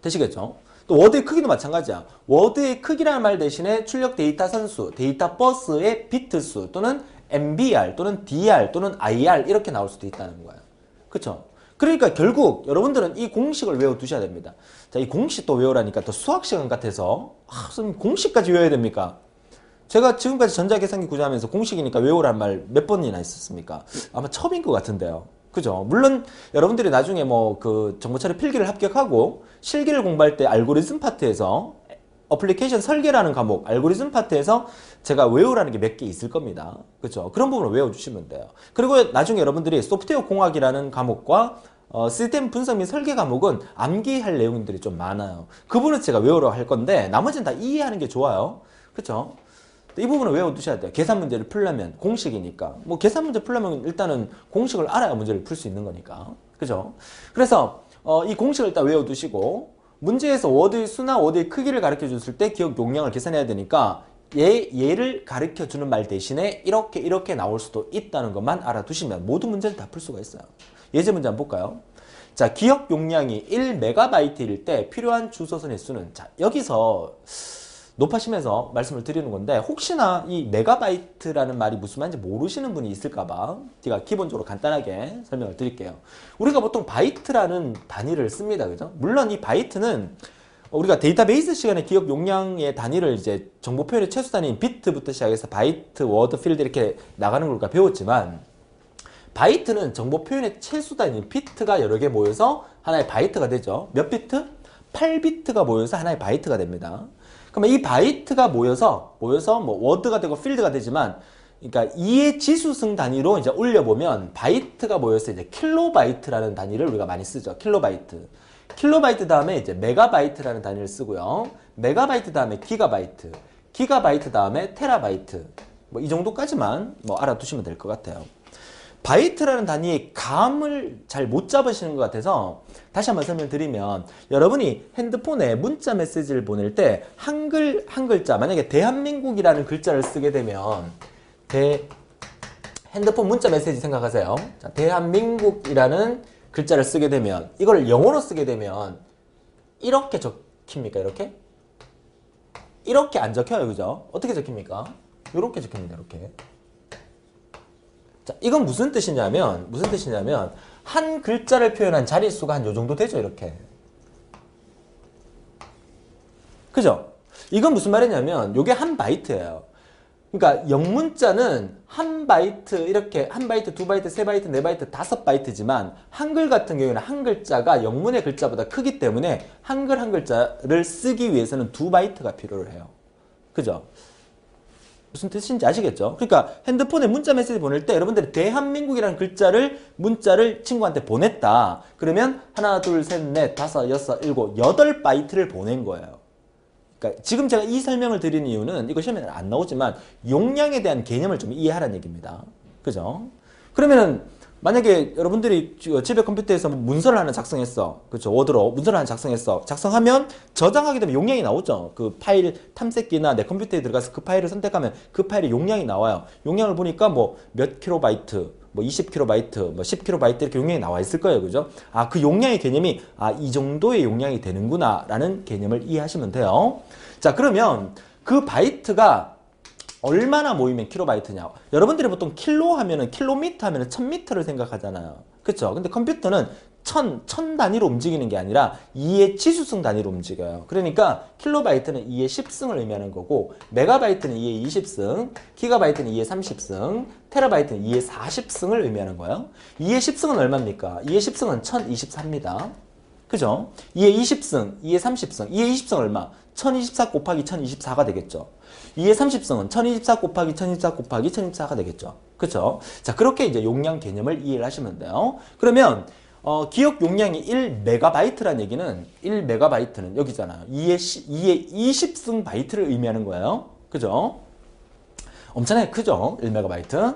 되시겠죠? 또 워드의 크기도 마찬가지야. 워드의 크기라는 말 대신에 출력 데이터 선수, 데이터 버스의 비트 수 또는 MBR 또는 DR 또는 IR 이렇게 나올 수도 있다는 거예요. 그쵸? 그러니까 결국 여러분들은 이 공식을 외워두셔야 됩니다. 자, 이 공식 또 외우라니까 또 수학 시간 같아서 선생님 공식까지 외워야 됩니까? 제가 지금까지 전자계산기 구조하면서 공식이니까 외우란 말 몇 번이나 있었습니까? 아마 처음인 것 같은데요. 그죠? 물론 여러분들이 나중에 뭐 그 정보처리 필기를 합격하고 실기를 공부할 때 알고리즘 파트에서 어플리케이션 설계라는 과목 알고리즘 파트에서 제가 외우라는 게 몇 개 있을 겁니다. 그죠? 그런 부분을 외워주시면 돼요. 그리고 나중에 여러분들이 소프트웨어 공학이라는 과목과 시스템 분석 및 설계 과목은 암기할 내용들이 좀 많아요. 그 부분은 제가 외우러 할 건데 나머지는 다 이해하는 게 좋아요. 그쵸? 이 부분을 외워두셔야 돼요. 계산 문제를 풀려면 공식이니까. 뭐 계산 문제 풀려면 일단은 공식을 알아야 문제를 풀 수 있는 거니까. 그죠? 그래서 이 공식을 일단 외워두시고 문제에서 워드의 수나 워드의 크기를 가르쳐 줬을 때 기억 용량을 계산해야 되니까 얘를 가르쳐 주는 말 대신에 이렇게 나올 수도 있다는 것만 알아두시면 모든 문제를 다 풀 수가 있어요. 예제 문제 한번 볼까요? 자, 기억 용량이 1MB일 때 필요한 주소선의 수는 자, 여기서 높아시면서 말씀을 드리는 건데 혹시나 이 메가바이트라는 말이 무슨 말인지 모르시는 분이 있을까봐 제가 기본적으로 간단하게 설명을 드릴게요. 우리가 보통 바이트라는 단위를 씁니다. 그죠? 물론 이 바이트는 우리가 데이터베이스 시간에 기억 용량의 단위를 이제 정보 표현의 최소 단위인 비트부터 시작해서 바이트, 워드, 필드 이렇게 나가는 걸 우리가 배웠지만 바이트는 정보 표현의 최소 단위인 비트가 여러 개 모여서 하나의 바이트가 되죠. 몇 비트? 8비트가 모여서 하나의 바이트가 됩니다. 그러면 이 바이트가 모여서 뭐 워드가 되고 필드가 되지만 그러니까 2의 지수승 단위로 이제 올려보면 바이트가 모여서 이제 킬로바이트라는 단위를 우리가 많이 쓰죠. 킬로바이트. 킬로바이트 다음에 이제 메가바이트라는 단위를 쓰고요. 메가바이트 다음에 기가바이트. 기가바이트 다음에 테라바이트. 뭐 이 정도까지만 뭐 알아두시면 될 것 같아요. 바이트라는 단위의 감을 잘 못 잡으시는 것 같아서 다시 한번 설명드리면 여러분이 핸드폰에 문자 메시지를 보낼 때 한 글자 만약에 대한민국이라는 글자를 쓰게 되면 핸드폰 문자 메시지 생각하세요. 자, 대한민국이라는 글자를 쓰게 되면 이걸 영어로 쓰게 되면 이렇게 적힙니까? 이렇게? 이렇게 안 적혀요. 그죠? 어떻게 적힙니까? 이렇게 적힙니다. 이렇게. 자, 이건 무슨 뜻이냐면 한 글자를 표현한 자릿수가 한 요 정도 되죠. 이렇게. 그죠? 이건 무슨 말이냐면 요게 한 바이트예요. 그러니까 영문자는 한 바이트 이렇게 한 바이트, 두 바이트, 세 바이트, 네 바이트, 다섯 바이트지만 한글 같은 경우에는 한 글자가 영문의 글자보다 크기 때문에 한글 한 글자를 쓰기 위해서는 두 바이트가 필요를 해요. 그죠? 무슨 뜻인지 아시겠죠? 그러니까 핸드폰에 문자 메시지 보낼 때 여러분들이 대한민국이라는 문자를 친구한테 보냈다. 그러면 하나, 둘, 셋, 넷, 다섯, 여섯, 일곱, 여덟 바이트를 보낸 거예요. 그러니까 지금 제가 이 설명을 드리는 이유는 이거 시험에 안 나오지만 용량에 대한 개념을 좀 이해하라는 얘기입니다. 그죠? 그러면은 만약에 여러분들이 집에 컴퓨터에서 문서를 하나 작성했어. 그렇죠? 워드로 문서를 하나 작성했어. 작성하면 저장하게 되면 용량이 나오죠. 그 파일 탐색기나 내 컴퓨터에 들어가서 그 파일을 선택하면 그 파일의 용량이 나와요. 용량을 보니까 뭐 몇 킬로바이트, 뭐 20킬로바이트, 뭐 10킬로바이트 이렇게 용량이 나와 있을 거예요. 그죠? 아, 그 용량의 개념이 이 정도의 용량이 되는구나 라는 개념을 이해하시면 돼요. 자, 그러면 그 바이트가 얼마나 모이면 킬로바이트냐? 여러분들이 보통 킬로 하면은 킬로미터 하면은 1000m를 생각하잖아요. 그렇죠? 근데 컴퓨터는 천 단위로 움직이는 게 아니라 2의 지수승 단위로 움직여요. 그러니까 킬로바이트는 2의 10승을 의미하는 거고 메가바이트는 2의 20승, 기가바이트는 2의 30승, 테라바이트는 2의 40승을 의미하는 거예요. 2의 10승은 얼마입니까? 2의 10승은 1024입니다. 그죠? 2의 20승, 2의 30승, 2의 20승 얼마? 1024 곱하기 1024가 되겠죠. 2의 30승은 1024 곱하기 1024 곱하기 1024가 되겠죠. 그쵸? 자, 그렇게 이제 용량 개념을 이해를 하시면 돼요. 그러면, 기억 용량이 1메가바이트란 얘기는 1메가바이트는 여기잖아요. 2의 20승 바이트를 의미하는 거예요. 그죠? 엄청나게 크죠? 1메가바이트.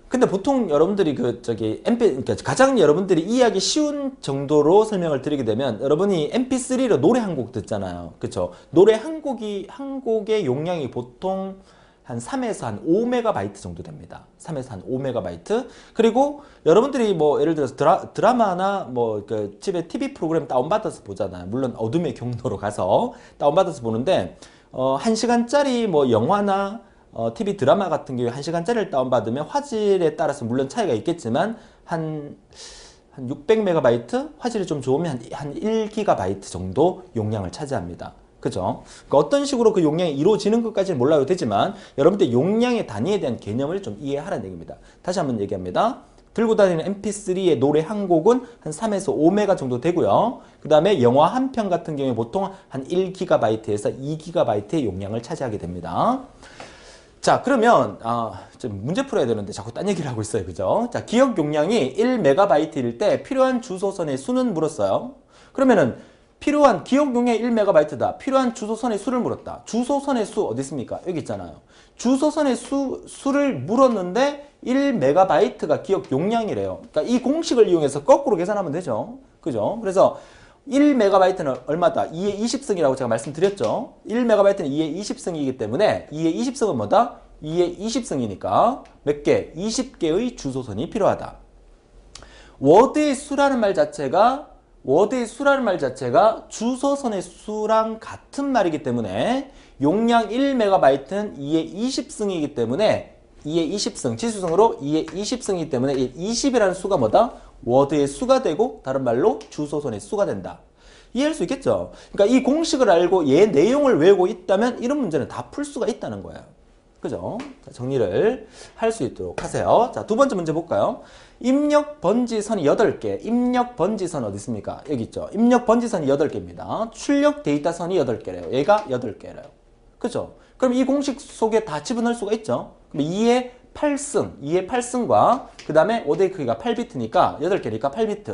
근데 보통 여러분들이 그러니까 가장 여러분들이 이해하기 쉬운 정도로 설명을 드리게 되면 여러분이 MP3로 노래 한 곡 듣잖아요. 그쵸? 노래 한 곡의 용량이 보통 한 3에서 한 5메가바이트 정도 됩니다. 3에서 한 5메가바이트. 그리고 여러분들이 뭐 예를 들어서 드라마나 뭐 그 집에 TV 프로그램 다운받아서 보잖아요. 물론 어둠의 경로로 가서 다운받아서 보는데 1시간짜리 뭐 영화나 TV 드라마 같은 경우에 1시간짜리를 다운받으면 화질에 따라서 물론 차이가 있겠지만 한 600메가바이트? 화질이 좀 좋으면 한 1기가바이트 정도 용량을 차지합니다. 그죠? 그러니까 어떤 식으로 그 용량이 이루어지는 것까지는 몰라도 되지만 여러분들 용량의 단위에 대한 개념을 좀 이해하라는 얘기입니다. 다시 한번 얘기합니다. 들고 다니는 MP3의 노래 한 곡은 한 3에서 5메가 정도 되고요. 그 다음에 영화 한 편 같은 경우에 보통 한 1기가바이트에서 2기가바이트의 용량을 차지하게 됩니다. 자, 그러면 좀 문제 풀어야 되는데 자꾸 딴 얘기를 하고 있어요. 그죠? 자, 기억 용량이 1메가바이트일 때 필요한 주소선의 수는 물었어요. 그러면은 필요한 기억 용량이 1메가바이트다. 필요한 주소선의 수를 물었다. 주소선의 수 어디 있습니까? 여기 있잖아요. 주소선의 수를 물었는데 1메가바이트가 기억 용량이래요. 그러니까 이 공식을 이용해서 거꾸로 계산하면 되죠. 그죠? 그래서 1메가바이트는 얼마다? 2의 20승이라고 제가 말씀드렸죠. 1메가바이트는 2의 20승이기 때문에 2의 20승은 뭐다? 2의 20승이니까 몇 개? 20개의 주소선이 필요하다. 워드의 수라는 말 자체가 주소선의 수랑 같은 말이기 때문에 용량 1메가바이트는 2의 20승이기 때문에 2의 20승, 지수승으로 2의 20승이기 때문에 20이라는 수가 뭐다? 워드의 수가 되고 다른 말로 주소선의 수가 된다. 이해할 수 있겠죠? 그러니까 이 공식을 알고 얘 내용을 외우고 있다면 이런 문제는 다 풀 수가 있다는 거예요. 그죠? 자, 정리를 할 수 있도록 하세요. 자, 두 번째 문제 볼까요? 입력 번지선이 8개. 입력 번지선 어디 있습니까? 여기 있죠. 입력 번지선이 8개입니다. 출력 데이터선이 8개래요. 얘가 8개래요. 그죠? 그럼 이 공식 속에 다 집어넣을 수가 있죠? 그럼 2의 8승, 2의 8승과 그 다음에 워드의 크기가 8비트니까 8개니까 8비트.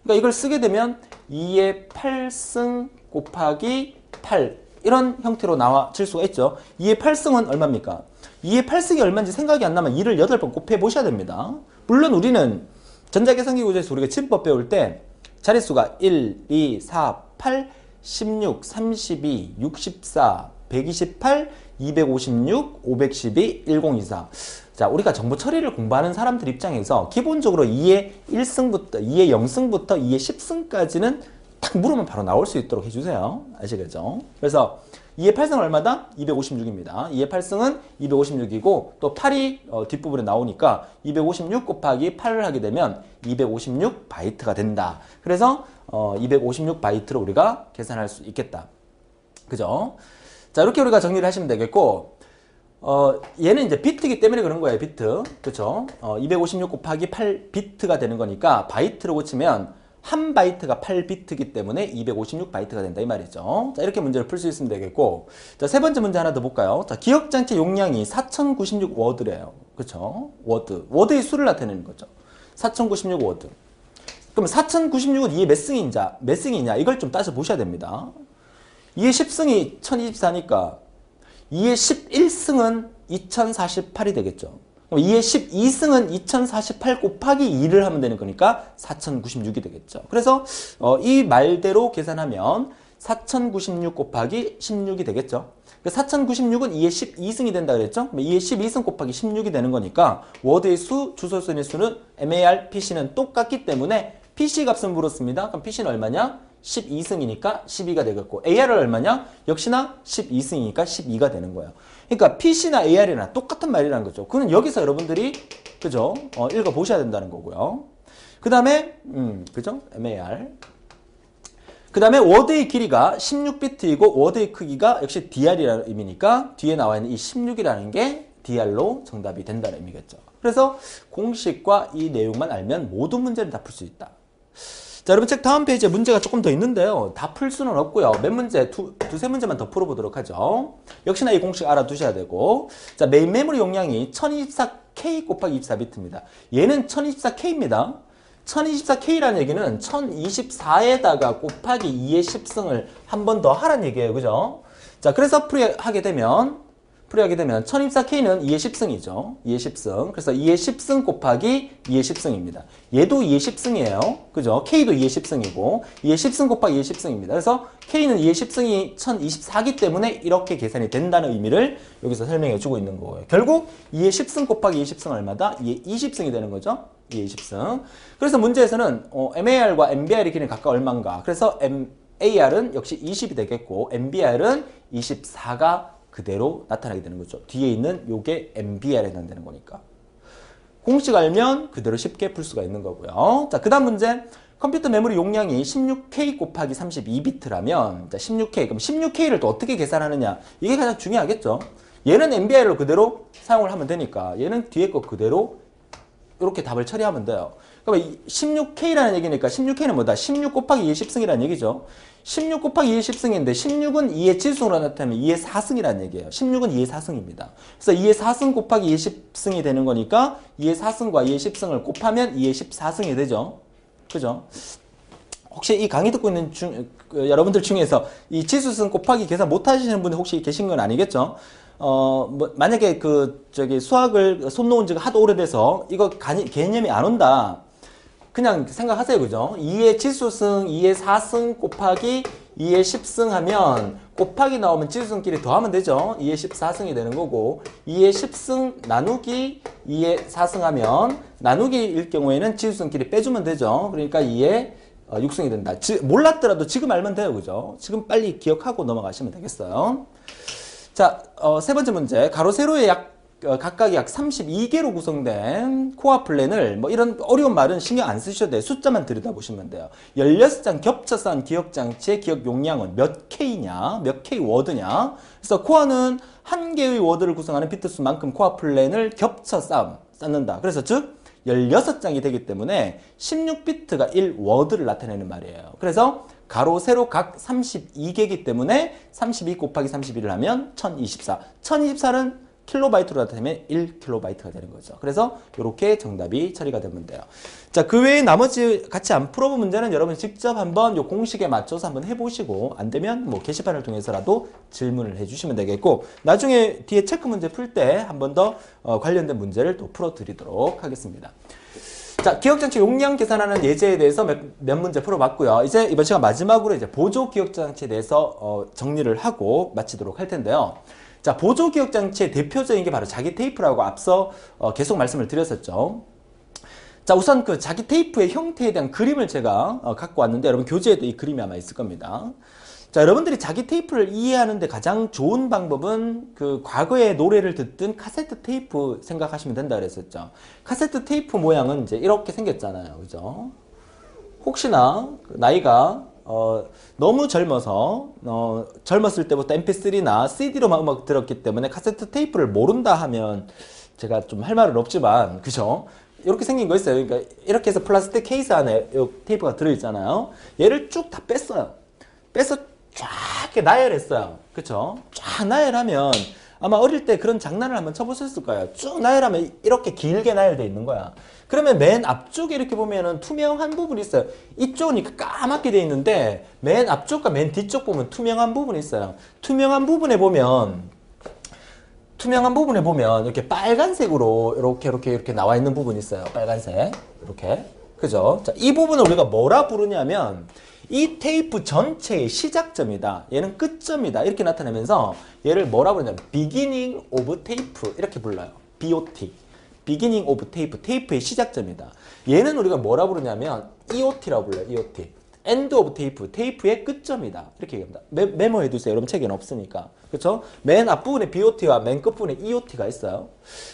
그러니까 이걸 쓰게 되면 2의 8승 곱하기 8 이런 형태로 나와질 수가 있죠. 2의 8승은 얼마입니까? 2의 8승이 얼마인지 생각이 안 나면 2를 8번 곱해 보셔야 됩니다. 물론 우리는 전자계산기 구조에서 우리가 침법 배울 때 자릿수가 1, 2, 4, 8, 16, 32, 64, 128, 256, 512, 1024. 자, 우리가 정보 처리를 공부하는 사람들 입장에서 기본적으로 2의 1승부터 2의 0승부터 2의 10승까지는 딱 물으면 바로 나올 수 있도록 해주세요. 아시겠죠? 그래서 2의 8승은 얼마다? 256입니다. 2의 8승은 256이고 또 8이 뒷부분에 나오니까 256 곱하기 8을 하게 되면 256바이트가 된다. 그래서 256바이트로 우리가 계산할 수 있겠다. 그죠? 자, 이렇게 우리가 정리를 하시면 되겠고 얘는 이제 비트이기 때문에 그런 거예요. 비트. 그쵸? 256 곱하기 8비트가 되는 거니까 바이트로 고치면 한 바이트가 8비트이기 때문에 256바이트가 된다 이 말이죠. 자, 이렇게 문제를 풀 수 있으면 되겠고, 자, 세 번째 문제 하나 더 볼까요? 자, 기억장치 용량이 4096 워드래요. 그쵸? 워드의 수를 나타내는 거죠. 4096 워드. 그럼 4096은 이게 몇 승이냐 이걸 좀 따져 보셔야 됩니다. 2의 10승이 1024니까 2의 11승은 2048이 되겠죠. 그럼 2의 12승은 2048 곱하기 2를 하면 되는 거니까 4096이 되겠죠. 그래서 이 말대로 계산하면 4096 곱하기 16이 되겠죠. 4096은 2의 12승이 된다 그랬죠. 2의 12승 곱하기 16이 되는 거니까 워드의 수, 주소순의 수는 MAR, PC는 똑같기 때문에 PC 값은 물었습니다. 그럼 PC는 얼마냐? 12승이니까 12가 되겠고 AR은 얼마냐? 역시나 12승이니까 12가 되는 거예요. 그러니까 PC나 AR이나 똑같은 말이라는 거죠. 그건 여기서 여러분들이 그죠? 읽어 보셔야 된다는 거고요. 그 다음에 그죠? MAR. 그 다음에 워드의 길이가 16비트이고 워드의 크기가 역시 DR이라는 의미니까 뒤에 나와 있는 이 16이라는 게 DR로 정답이 된다는 의미겠죠. 그래서 공식과 이 내용만 알면 모든 문제를 다 풀 수 있다. 자, 여러분 책 다음 페이지에 문제가 조금 더 있는데요. 다 풀 수는 없고요. 몇 문제, 두세 문제만 더 풀어보도록 하죠. 역시나 이 공식 알아두셔야 되고. 자, 메인 메모리 용량이 1024K 곱하기 24비트입니다. 얘는 1024K입니다. 1024K라는 얘기는 1024에다가 곱하기 2의 10승을 한 번 더 하라는 얘기예요. 그죠? 자, 그래서 풀이하게 되면 1024K는 2의 10승이죠. 2의 10승. 그래서 2의 10승 곱하기 2의 10승입니다. 얘도 2의 10승이에요. 그죠? K도 2의 10승이고 2의 10승 곱하기 2의 10승입니다. 그래서 K는 2의 10승이 1024기 때문에 이렇게 계산이 된다는 의미를 여기서 설명해 주고 있는 거예요. 결국 2의 10승 곱하기 2의 10승은 얼마다? 2의 20승이 되는 거죠. 2의 20승. 그래서 문제에서는 MAR과 MBR의 길이는 각각 얼마인가? 그래서 AR은 역시 20이 되겠고 MBR은 24가 그대로 나타나게 되는 거죠. 뒤에 있는 요게 MBR에 해당되는 거니까. 공식 알면 그대로 쉽게 풀 수가 있는 거고요. 자, 그 다음 문제. 컴퓨터 메모리 용량이 16K 곱하기 32비트라면, 자, 16K. 그럼 16K를 또 어떻게 계산하느냐? 이게 가장 중요하겠죠. 얘는 MBR로 그대로 사용을 하면 되니까, 얘는 뒤에 거 그대로 이렇게 답을 처리하면 돼요. 그러면 16K라는 얘기니까 16K는 뭐다? 16 곱하기 2의 10승이라는 얘기죠. 16 곱하기 2의 10승인데 16은 2의 지수로 나타나면 2의 4승이라는 얘기예요. 16은 2의 4승입니다. 그래서 2의 4승 곱하기 2의 10승이 되는 거니까 2의 4승과 2의 10승을 곱하면 2의 14승이 되죠. 그죠? 혹시 이 강의 듣고 있는 여러분들 중에서 이 지수승 곱하기 계산 못 하시는 분이 혹시 계신 건 아니겠죠? 만약에 수학을 손 놓은 지가 하도 오래돼서 이거 개념이 안 온다. 그냥 생각하세요. 그죠? 2의 지수승, 2의 4승 곱하기 2의 10승 하면 곱하기 나오면 지수승끼리 더하면 되죠. 2의 14승이 되는 거고 2의 10승 나누기 2의 4승 하면 나누기일 경우에는 지수승끼리 빼주면 되죠. 그러니까 2의 6승이 된다. 몰랐더라도 지금 알면 돼요. 그죠? 지금 빨리 기억하고 넘어가시면 되겠어요. 자, 세 번째 문제. 가로 세로의 각각이 약 32개로 구성된 코어 플랜을 이런 어려운 말은 신경 안 쓰셔도 돼요. 숫자만 들여다보시면 돼요. 16장 겹쳐서 한 기억장치의 기억 용량은 몇 K냐? 몇 K 워드냐? 그래서 코어는 한 개의 워드를 구성하는 비트 수만큼 코어 플랜을 겹쳐 쌓는다. 그래서 즉 16장이 되기 때문에 16비트가 1워드를 나타내는 말이에요. 그래서 가로 세로 각 32개이기 때문에 32 곱하기 31을 하면 1024. 1024는 킬로바이트로 나타내면 1킬로바이트가 되는 거죠. 그래서 이렇게 정답이 처리가 되면 돼요. 자, 그 외에 나머지 같이 안 풀어본 문제는 여러분 직접 한번 요 공식에 맞춰서 한번 해보시고 안 되면 뭐 게시판을 통해서라도 질문을 해주시면 되겠고 나중에 뒤에 체크 문제 풀 때 한 번 더 관련된 문제를 또 풀어드리도록 하겠습니다. 자, 기억장치 용량 계산하는 예제에 대해서 몇 문제 풀어봤고요. 이제 이번 시간 마지막으로 이제 보조 기억장치에 대해서 정리를 하고 마치도록 할 텐데요. 자, 보조 기억장치의 대표적인 게 바로 자기 테이프라고 앞서 계속 말씀을 드렸었죠. 자, 우선 그 자기 테이프의 형태에 대한 그림을 제가 갖고 왔는데 여러분 교재에도 이 그림이 아마 있을 겁니다. 자, 여러분들이 자기 테이프를 이해하는데 가장 좋은 방법은 그 과거에 노래를 듣던 카세트 테이프 생각하시면 된다 그랬었죠. 카세트 테이프 모양은 이제 이렇게 생겼잖아요. 그죠? 혹시나 나이가 너무 젊어서 젊었을 때부터 mp3나 cd로만 음악 들었기 때문에 카세트 테이프를 모른다 하면 제가 좀 할 말은 없지만 그죠? 이렇게 생긴 거 있어요. 그러니까 이렇게 해서 플라스틱 케이스 안에 이 테이프가 들어있잖아요. 얘를 쭉 다 뺐어요. 빼서 쫙 이렇게 나열했어요. 그쵸? 쫙 나열하면 아마 어릴 때 그런 장난을 한번 쳐보셨을 거예요. 쭉 나열하면 이렇게 길게 나열되어 있는 거야. 그러면 맨 앞쪽에 이렇게 보면은 투명한 부분이 있어요. 이쪽은 까맣게 되어 있는데 맨 앞쪽과 맨 뒤쪽 보면 투명한 부분이 있어요. 투명한 부분에 보면 이렇게 빨간색으로 이렇게 나와 있는 부분이 있어요. 빨간색. 이렇게. 그죠? 자, 이 부분을 우리가 뭐라 부르냐면 이 테이프 전체의 시작점이다. 얘는 끝점이다. 이렇게 나타내면서 얘를 뭐라 부르냐면 beginning of tape 이렇게 불러요. BOT. beginning of tape. 테이프의 시작점이다. 얘는 우리가 뭐라 부르냐면 EOT라고 불러요. EOT. end of tape. 테이프의 끝점이다. 이렇게 얘기합니다. 메모해 두세요. 여러분 책에는 없으니까. 그렇죠? 맨 앞부분에 BOT와 맨 끝부분에 EOT가 있어요.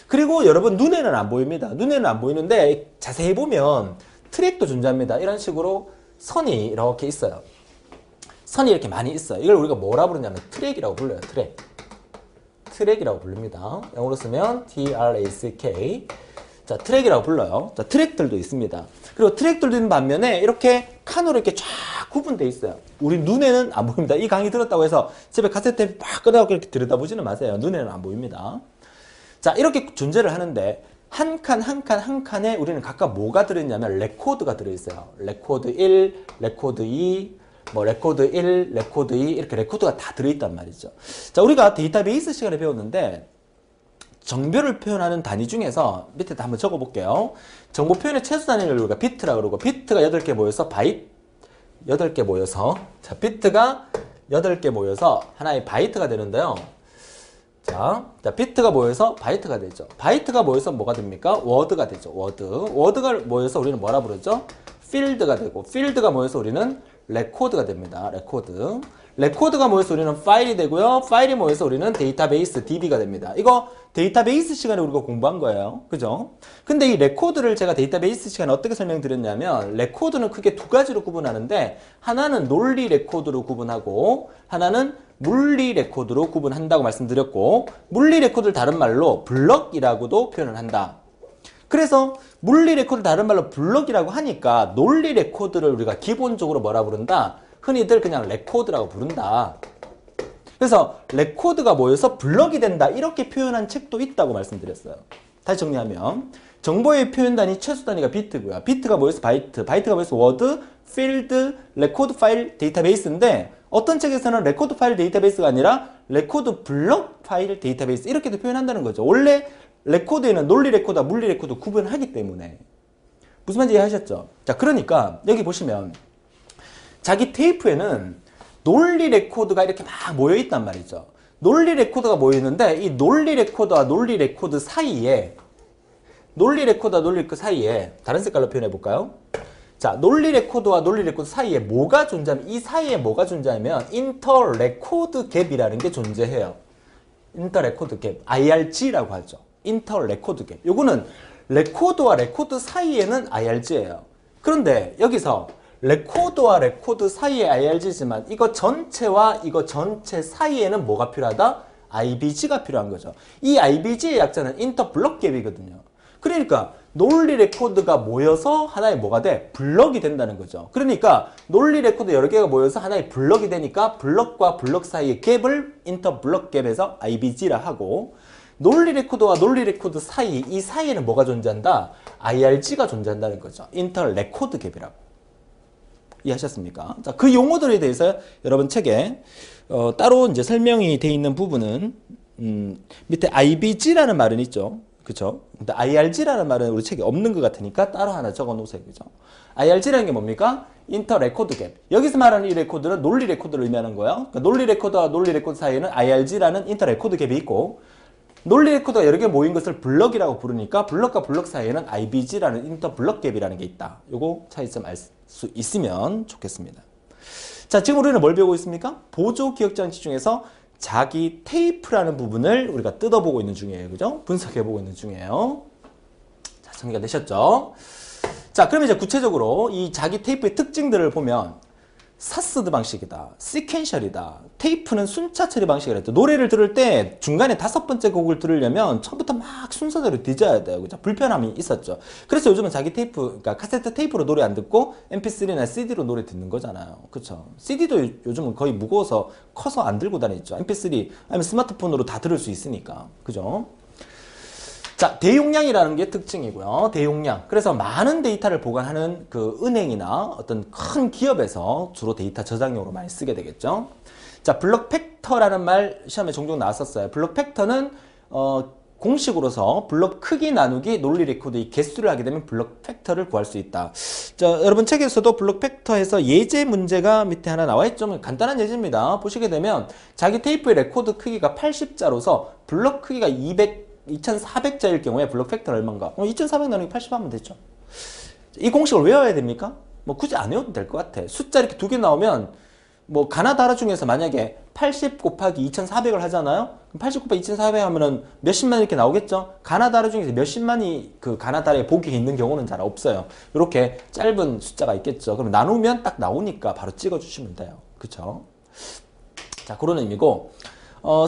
그리고 여러분 눈에는 안 보입니다. 눈에는 안 보이는데 자세히 보면 트랙도 존재합니다. 이런 식으로 선이 이렇게 있어요. 선이 이렇게 많이 있어요. 이걸 우리가 뭐라 부르냐면 트랙이라고 불러요. 트랙이라고 부릅니다. 영어로 쓰면 TRACK. 자, 트랙이라고 불러요. 자, 트랙들도 있습니다. 그리고 트랙들도 있는 반면에 이렇게 칸으로 이렇게 쫙 구분되어 있어요. 우리 눈에는 안 보입니다. 이 강의 들었다고 해서 집에 카세트 막 꺼내갖고 이렇게 들여다보지는 마세요. 눈에는 안 보입니다. 자, 이렇게 존재를 하는데 한 칸에 우리는 각각 뭐가 들어있냐면 레코드가 들어있어요. 레코드 1, 레코드 2, 뭐 레코드 1, 레코드 2 이렇게 레코드가 다 들어있단 말이죠. 자, 우리가 데이터베이스 시간에 배웠는데 정보를 표현하는 단위 중에서 밑에다 한번 적어볼게요. 정보 표현의 최소 단위를 우리가 비트라고 그러고 비트가 8개 모여서 바이트 8개 모여서 자, 비트가 8개 모여서 하나의 바이트가 되는데요. 자, 비트가 모여서 바이트가 되죠. 바이트가 모여서 뭐가 됩니까? 워드가 되죠. 워드가 모여서 우리는 뭐라 부르죠? 필드가 되고 필드가 모여서 우리는 레코드가 됩니다. 레코드가 모여서 우리는 파일이 되고요. 파일이 모여서 우리는 데이터베이스 DB가 됩니다. 이거 데이터베이스 시간에 우리가 공부한 거예요. 그죠? 근데 이 레코드를 제가 데이터베이스 시간에 어떻게 설명드렸냐면 레코드는 크게 두 가지로 구분하는데 하나는 논리 레코드로 구분하고 하나는 물리 레코드로 구분한다고 말씀드렸고 물리 레코드를 다른 말로 블럭이라고도 표현을 한다. 그래서 물리 레코드 다른 말로 블럭이라고 하니까 논리 레코드를 우리가 기본적으로 뭐라 부른다? 흔히들 그냥 레코드라고 부른다. 그래서 레코드가 모여서 블럭이 된다 이렇게 표현한 책도 있다고 말씀드렸어요. 다시 정리하면 정보의 표현 단위 최소 단위가 비트고요. 비트가 모여서 바이트, 바이트가 모여서 워드, 필드, 레코드 파일 데이터베이스인데 어떤 책에서는 레코드 파일 데이터베이스가 아니라 레코드 블럭 파일 데이터베이스 이렇게도 표현한다는 거죠. 원래 레코드에는 논리 레코드와 물리 레코드 구분하기 때문에 무슨 말인지 이해하셨죠? 자, 그러니까 여기 보시면 자기 테이프에는 논리 레코드가 이렇게 막 모여 있단 말이죠. 논리 레코드가 모여 있는데 이 논리 레코드와 논리 레코드 사이에 다른 색깔로 표현해 볼까요? 자, 논리 레코드와 논리 레코드 사이에 뭐가 존재하면 이 사이에 뭐가 존재하면 인터 레코드 갭이라는 게 존재해요. 인터 레코드 갭, IRG라고 하죠. 인터 레코드 갭. 요거는 레코드와 레코드 사이에는 IRG예요. 그런데 여기서 레코드와 레코드 사이에 IRG지만 이거 전체와 이거 전체 사이에는 뭐가 필요하다? IBG가 필요한 거죠. 이 IBG의 약자는 인터 블럭 갭이거든요. 그러니까 논리 레코드가 모여서 하나의 뭐가 돼? 블럭이 된다는 거죠. 그러니까 논리 레코드 여러 개가 모여서 하나의 블럭이 되니까 블럭과 블럭 사이의 갭을 인터 블럭 갭에서 IBG라 하고 논리 레코드와 논리 레코드 사이, 이 사이에는 뭐가 존재한다? IRG가 존재한다는 거죠. 인터 레코드 갭이라고. 이해하셨습니까? 자, 그 용어들에 대해서 여러분 책에 따로 이제 설명이 돼 있는 부분은 밑에 IBG라는 말은 있죠. 그쵸? 근데 IRG라는 말은 우리 책에 없는 것 같으니까 따로 하나 적어 놓으세요. 그죠? IRG라는 게 뭡니까? 인터 레코드 갭. 여기서 말하는 이 레코드는 논리 레코드를 의미하는 거예요. 그러니까 논리 레코드와 논리 레코드 사이에는 IRG라는 인터 레코드 갭이 있고, 논리 레코드가 여러 개 모인 것을 블럭이라고 부르니까 블럭과 블럭 사이에는 IBG라는 인터 블럭 갭이라는 게 있다. 요거 차이점 알 수 있으면 좋겠습니다. 자, 지금 우리는 뭘 배우고 있습니까? 보조 기억장치 중에서 자기 테이프라는 부분을 우리가 뜯어보고 있는 중이에요. 그죠? 분석해보고 있는 중이에요. 자, 정리가 되셨죠? 자, 그러면 이제 구체적으로 이 자기 테이프의 특징들을 보면 사스드 방식이다, 시퀀셜이다, 테이프는 순차 처리 방식이라 했죠. 노래를 들을 때 중간에 5번째 곡을 들으려면 처음부터 막 순서대로 뒤져야 돼요. 그죠? 불편함이 있었죠. 그래서 요즘은 자기 테이프, 그러니까 카세트 테이프로 노래 안 듣고 MP3나 CD로 노래 듣는 거잖아요. 그쵸? CD도 요즘은 거의 무거워서 커서 안 들고 다니죠. MP3 아니면 스마트폰으로 다 들을 수 있으니까. 그죠? 자, 대용량이라는 게 특징이고요. 대용량. 그래서 많은 데이터를 보관하는 그 은행이나 어떤 큰 기업에서 주로 데이터 저장용으로 많이 쓰게 되겠죠. 자, 블록 팩터라는 말 시험에 종종 나왔었어요. 블록 팩터는 공식으로서 블록 크기 나누기 논리 레코드의 개수를 하게 되면 블록 팩터를 구할 수 있다. 자, 여러분 책에서도 블록 팩터에서 예제 문제가 밑에 하나 나와 있죠. 간단한 예제입니다. 보시게 되면 자기 테이프의 레코드 크기가 80자로서 블록 크기가 2400자일 경우에 블록 팩터는 얼마인가? 2400 나누기 80 하면 되죠. 이 공식을 외워야 됩니까? 뭐 굳이 안 외워도 될 것 같아. 숫자 이렇게 두 개 나오면 뭐 가나다라 중에서 만약에 80 곱하기 2400을 하잖아요. 그럼 80 곱하기 2400 하면은 몇십만 이렇게 나오겠죠. 가나다라 중에서 몇십만이 그 가나다라에 보기에 있는 경우는 잘 없어요. 이렇게 짧은 숫자가 있겠죠. 그럼 나누면 딱 나오니까 바로 찍어주시면 돼요. 그쵸? 자, 그런 의미고.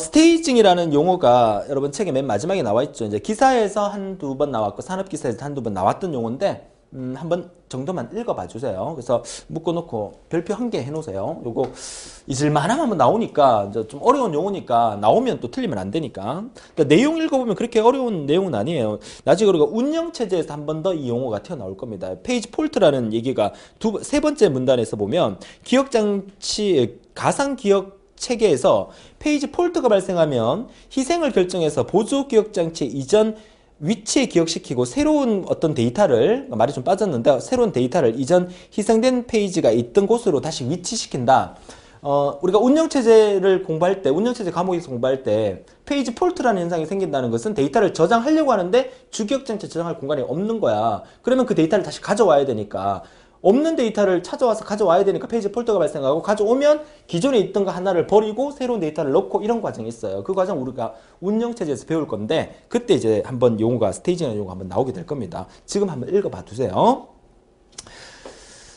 스테이징이라는 용어가 여러분 책에 맨 마지막에 나와 있죠. 이제 기사에서 한두 번 나왔고 산업기사에서 한두 번 나왔던 용어인데 한번 정도만 읽어봐 주세요. 그래서 묶어놓고 별표 1개 해놓으세요. 요거 잊을만하면 한번 나오니까 이제 좀 어려운 용어니까 나오면 또 틀리면 안 되니까. 그러니까 내용 읽어보면 그렇게 어려운 내용은 아니에요. 나중에 우리가 운영체제에서 한 번 더 이 용어가 튀어나올 겁니다. 페이지 폴트라는 얘기가 세 번째 문단에서 보면 기억장치 가상기억 체계에서 페이지 폴트가 발생하면 희생을 결정해서 보조 기억장치 이전 위치에 기억시키고 새로운 어떤 데이터를, 말이 좀 빠졌는데 새로운 데이터를 이전 희생된 페이지가 있던 곳으로 다시 위치시킨다. 우리가 운영체제를 공부할 때, 운영체제 과목에서 공부할 때 페이지 폴트라는 현상이 생긴다는 것은 데이터를 저장하려고 하는데 주기억장치에 저장할 공간이 없는 거야. 그러면 그 데이터를 다시 가져와야 되니까 없는 데이터를 찾아와서 가져와야 되니까 페이지 폴더가 발생하고 가져오면 기존에 있던 거 하나를 버리고 새로운 데이터를 넣고 이런 과정이 있어요. 그 과정 우리가 운영체제에서 배울 건데 그때 이제 한번 용어가 스테이지라는 용어가 한번 나오게 될 겁니다. 지금 한번 읽어봐 두세요.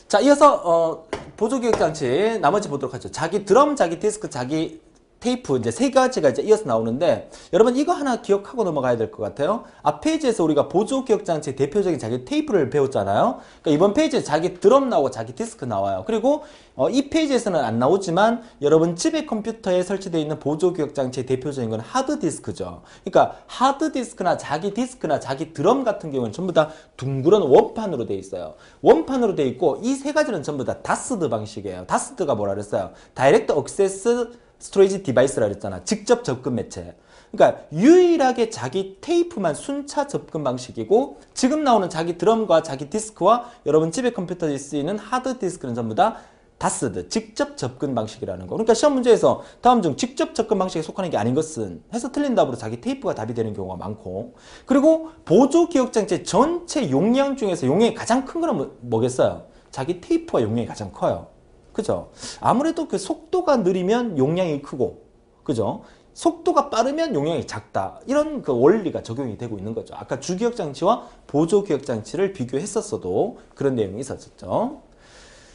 자, 이어서 보조기억장치 나머지 보도록 하죠. 자기 드럼, 자기 디스크, 자기 테이프 이제 세 가지가 이제 이어서 나오는데 여러분 이거 하나 기억하고 넘어가야 될 것 같아요. 앞 페이지에서 우리가 보조 기억장치의 대표적인 자기 테이프를 배웠잖아요. 그러니까 이번 페이지에 자기 드럼 나오고 자기 디스크 나와요. 그리고 이 페이지에서는 안 나오지만 여러분 집의 컴퓨터에 설치되어 있는 보조 기억장치의 대표적인 건 하드디스크죠. 그러니까 하드디스크나 자기 디스크나 자기 드럼 같은 경우는 전부 다 둥그런 원판으로 되어 있어요. 원판으로 되어 있고 이 세 가지는 전부 다 다스드 방식이에요. 다스드가 뭐라 그랬어요? 다이렉트 억세스 스토리지 디바이스라 그랬잖아. 직접 접근 매체. 그러니까 유일하게 자기 테이프만 순차 접근 방식이고 지금 나오는 자기 드럼과 자기 디스크와 여러분 집의 컴퓨터에 쓰이는 하드 디스크는 전부 다 다스드, 직접 접근 방식이라는 거. 그러니까 시험 문제에서 다음 중 직접 접근 방식에 속하는 게 아닌 것은 해서 틀린 답으로 자기 테이프가 답이 되는 경우가 많고 그리고 보조 기억장치 전체 용량 중에서 용량이 가장 큰 거는 뭐겠어요? 자기 테이프가 용량이 가장 커요. 그죠? 아무래도 그 속도가 느리면 용량이 크고, 그죠? 속도가 빠르면 용량이 작다. 이런 그 원리가 적용이 되고 있는 거죠. 아까 주기억장치와 보조기억장치를 비교했었어도 그런 내용이 있었죠.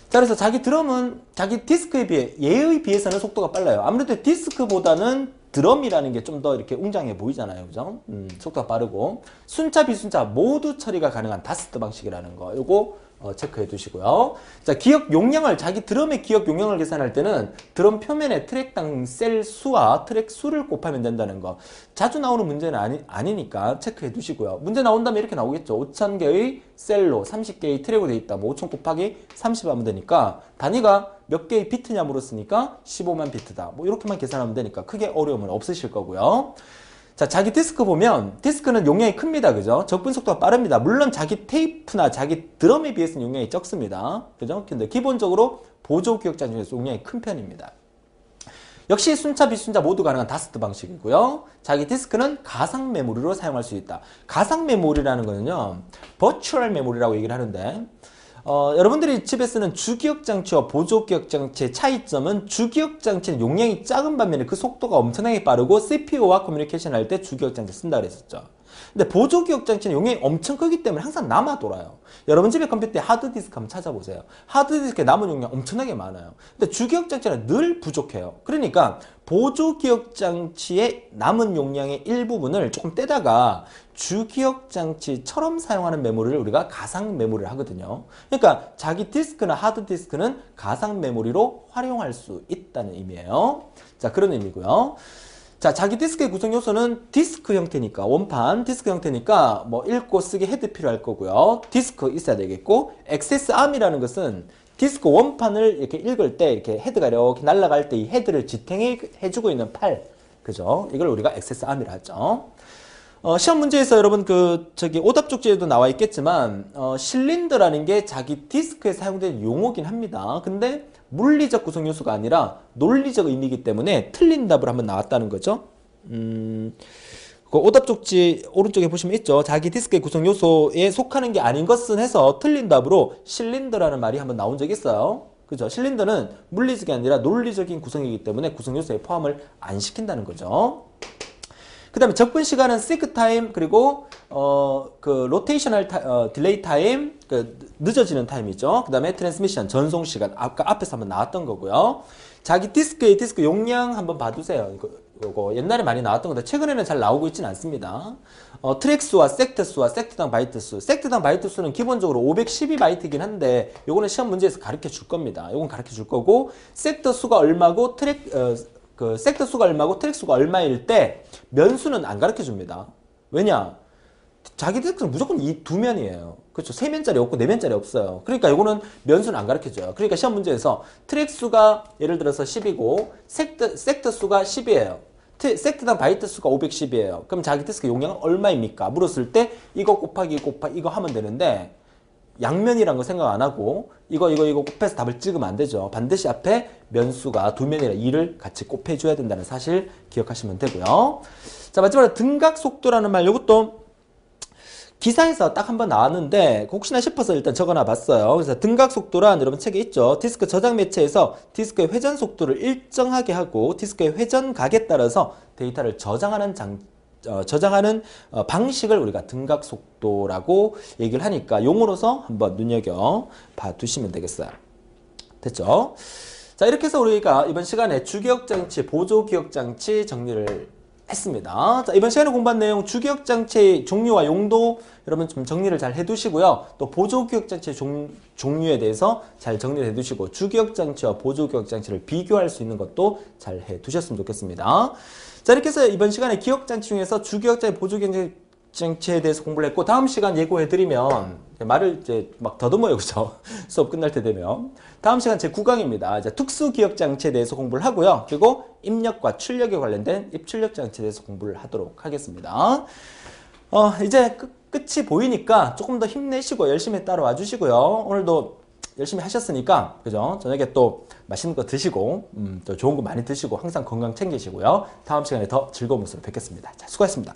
자, 그래서 자기 드럼은 자기 디스크에 비해, 얘에 비해서는 속도가 빨라요. 아무래도 디스크보다는 드럼이라는 게 좀 더 이렇게 웅장해 보이잖아요. 그죠? 속도가 빠르고. 순차, 비순차 모두 처리가 가능한 다스트 방식이라는 거. 요거 체크해 두시고요. 자, 기억 용량을, 자기 드럼의 기억 용량을 계산할 때는 드럼 표면의 트랙당 셀 수와 트랙 수를 곱하면 된다는 거. 자주 나오는 문제는 아니니까 체크해 두시고요. 문제 나온다면 이렇게 나오겠죠. 5000개의 셀로 30개의 트랙으로 되어 있다. 뭐 5000 곱하기 30 하면 되니까 단위가 몇 개의 비트냐 물었으니까 15만 비트다. 뭐 이렇게만 계산하면 되니까 크게 어려움은 없으실 거고요. 자, 자기 디스크 보면 디스크는 용량이 큽니다. 그죠? 접근 속도가 빠릅니다. 물론 자기 테이프나 자기 드럼에 비해서는 용량이 적습니다. 그죠? 근데 기본적으로 보조 기억장 중에서 용량이 큰 편입니다. 역시 순차, 비순차 모두 가능한 다스트 방식이고요. 자기 디스크는 가상 메모리로 사용할 수 있다. 가상 메모리라는 거는요, 버추얼 메모리라고 얘기를 하는데, 여러분들이 집에 쓰는 주기억장치와 보조기억장치의 차이점은 주기억장치는 용량이 작은 반면에 그 속도가 엄청나게 빠르고 CPU와 커뮤니케이션 할 때 주기억장치 쓴다 그랬었죠. 근데 보조기억장치는 용량이 엄청 크기 때문에 항상 남아 돌아요. 여러분 집에 컴퓨터에 하드디스크 한번 찾아보세요. 하드디스크에 남은 용량 엄청나게 많아요. 근데 주기억장치는 늘 부족해요. 그러니까 보조기억장치의 남은 용량의 일부분을 조금 떼다가 주기억장치처럼 사용하는 메모리를 우리가 가상 메모리를 하거든요. 그러니까 자기 디스크나 하드디스크는 가상 메모리로 활용할 수 있다는 의미예요. 자, 그런 의미고요. 자, 자기 디스크의 구성 요소는 디스크 형태니까, 원판 디스크 형태니까 뭐 읽고 쓰기 헤드 필요할 거고요. 디스크 있어야 되겠고, 액세스 암이라는 것은 디스크 원판을 이렇게 읽을 때 이렇게 헤드가 이렇게 날아갈 때 이 헤드를 지탱해주고 있는 팔, 그죠? 이걸 우리가 액세스 암이라 하죠. 시험 문제에서 여러분 오답 쪽지에도 나와 있겠지만 실린더라는 게 자기 디스크에 사용된 용어긴 합니다. 근데 물리적 구성 요소가 아니라 논리적 의미이기 때문에 틀린 답을 한번 나왔다는 거죠. 그 오답 쪽지 오른쪽에 보시면 있죠. 자기 디스크의 구성 요소에 속하는 게 아닌 것은 해서 틀린 답으로 실린더라는 말이 한번 나온 적이 있어요. 그죠? 실린더는 물리적이 아니라 논리적인 구성이기 때문에 구성 요소에 포함을 안 시킨다는 거죠. 그 다음에 접근 시간은 시크 타임, 그리고 로테이셔널 딜레이 타임, 늦어지는 타임이죠. 그 다음에 트랜스미션, 전송 시간, 아까 앞에서 한번 나왔던 거고요. 자기 디스크의 디스크 용량 한번 봐두세요. 이거 옛날에 많이 나왔던 건데 최근에는 잘 나오고 있지는 않습니다. 트랙 수와 섹터 수와 섹터당 바이트 수, 섹터당 바이트 수는 기본적으로 512바이트이긴 한데 요거는 시험 문제에서 가르쳐 줄 겁니다. 요건 가르쳐 줄 거고, 섹터 수가 얼마고 섹터 수가 얼마고 트랙 수가 얼마일 때 면수는 안 가르쳐 줍니다. 왜냐? 자기 디스크는 무조건 이 두 면이에요. 그렇죠? 세 면짜리 없고 네 면짜리 없어요. 그러니까 이거는 면수는 안 가르쳐 줘요. 그러니까 시험 문제에서 트랙 수가 예를 들어서 10이고 섹터 수가 10이에요. 섹터당 바이트 수가 510이에요. 그럼 자기 디스크 용량은 얼마입니까? 물었을 때 이거 곱하기 이거 하면 되는데, 양면이란 거 생각 안 하고 이거 곱해서 답을 찍으면 안 되죠. 반드시 앞에 면수가 두 면이라 2를 같이 곱해줘야 된다는 사실 기억하시면 되고요. 자, 마지막으로 등각 속도라는 말, 이것도 기사에서 딱 한번 나왔는데 혹시나 싶어서 일단 적어놔 봤어요. 그래서 등각 속도란 여러분 책에 있죠. 디스크 저장 매체에서 디스크의 회전 속도를 일정하게 하고 디스크의 회전 각에 따라서 데이터를 저장하는 방식을 우리가 등각 속도라고 얘기를 하니까 용어로서 한번 눈여겨 봐 두시면 되겠어요. 됐죠? 자, 이렇게 해서 우리가 이번 시간에 주기억장치, 보조기억장치 정리를 했습니다. 자, 이번 시간에 공부한 내용 주기억장치의 종류와 용도 여러분 좀 정리를 잘 해두시고요. 또 보조기억장치의 종류에 대해서 잘 정리를 해두시고 주기억장치와 보조기억장치를 비교할 수 있는 것도 잘 해두셨으면 좋겠습니다. 자, 이렇게 해서 이번 시간에 기억장치 중에서 주기억장치, 보조기억장치에 대해서 공부를 했고, 다음 시간 예고해드리면 말을 이제 막 더듬어요, 그죠? 수업 끝날 때 되면 다음 시간 제 9강입니다. 이제 특수기억장치에 대해서 공부를 하고요. 그리고 입력과 출력에 관련된 입출력장치에 대해서 공부를 하도록 하겠습니다. 이제 끝이 보이니까 조금 더 힘내시고 열심히 따라와 주시고요. 오늘도 열심히 하셨으니까, 그죠? 저녁에 또 맛있는 거 드시고, 또 좋은 거 많이 드시고, 항상 건강 챙기시고요. 다음 시간에 더 즐거운 모습으로 뵙겠습니다. 자, 수고하셨습니다.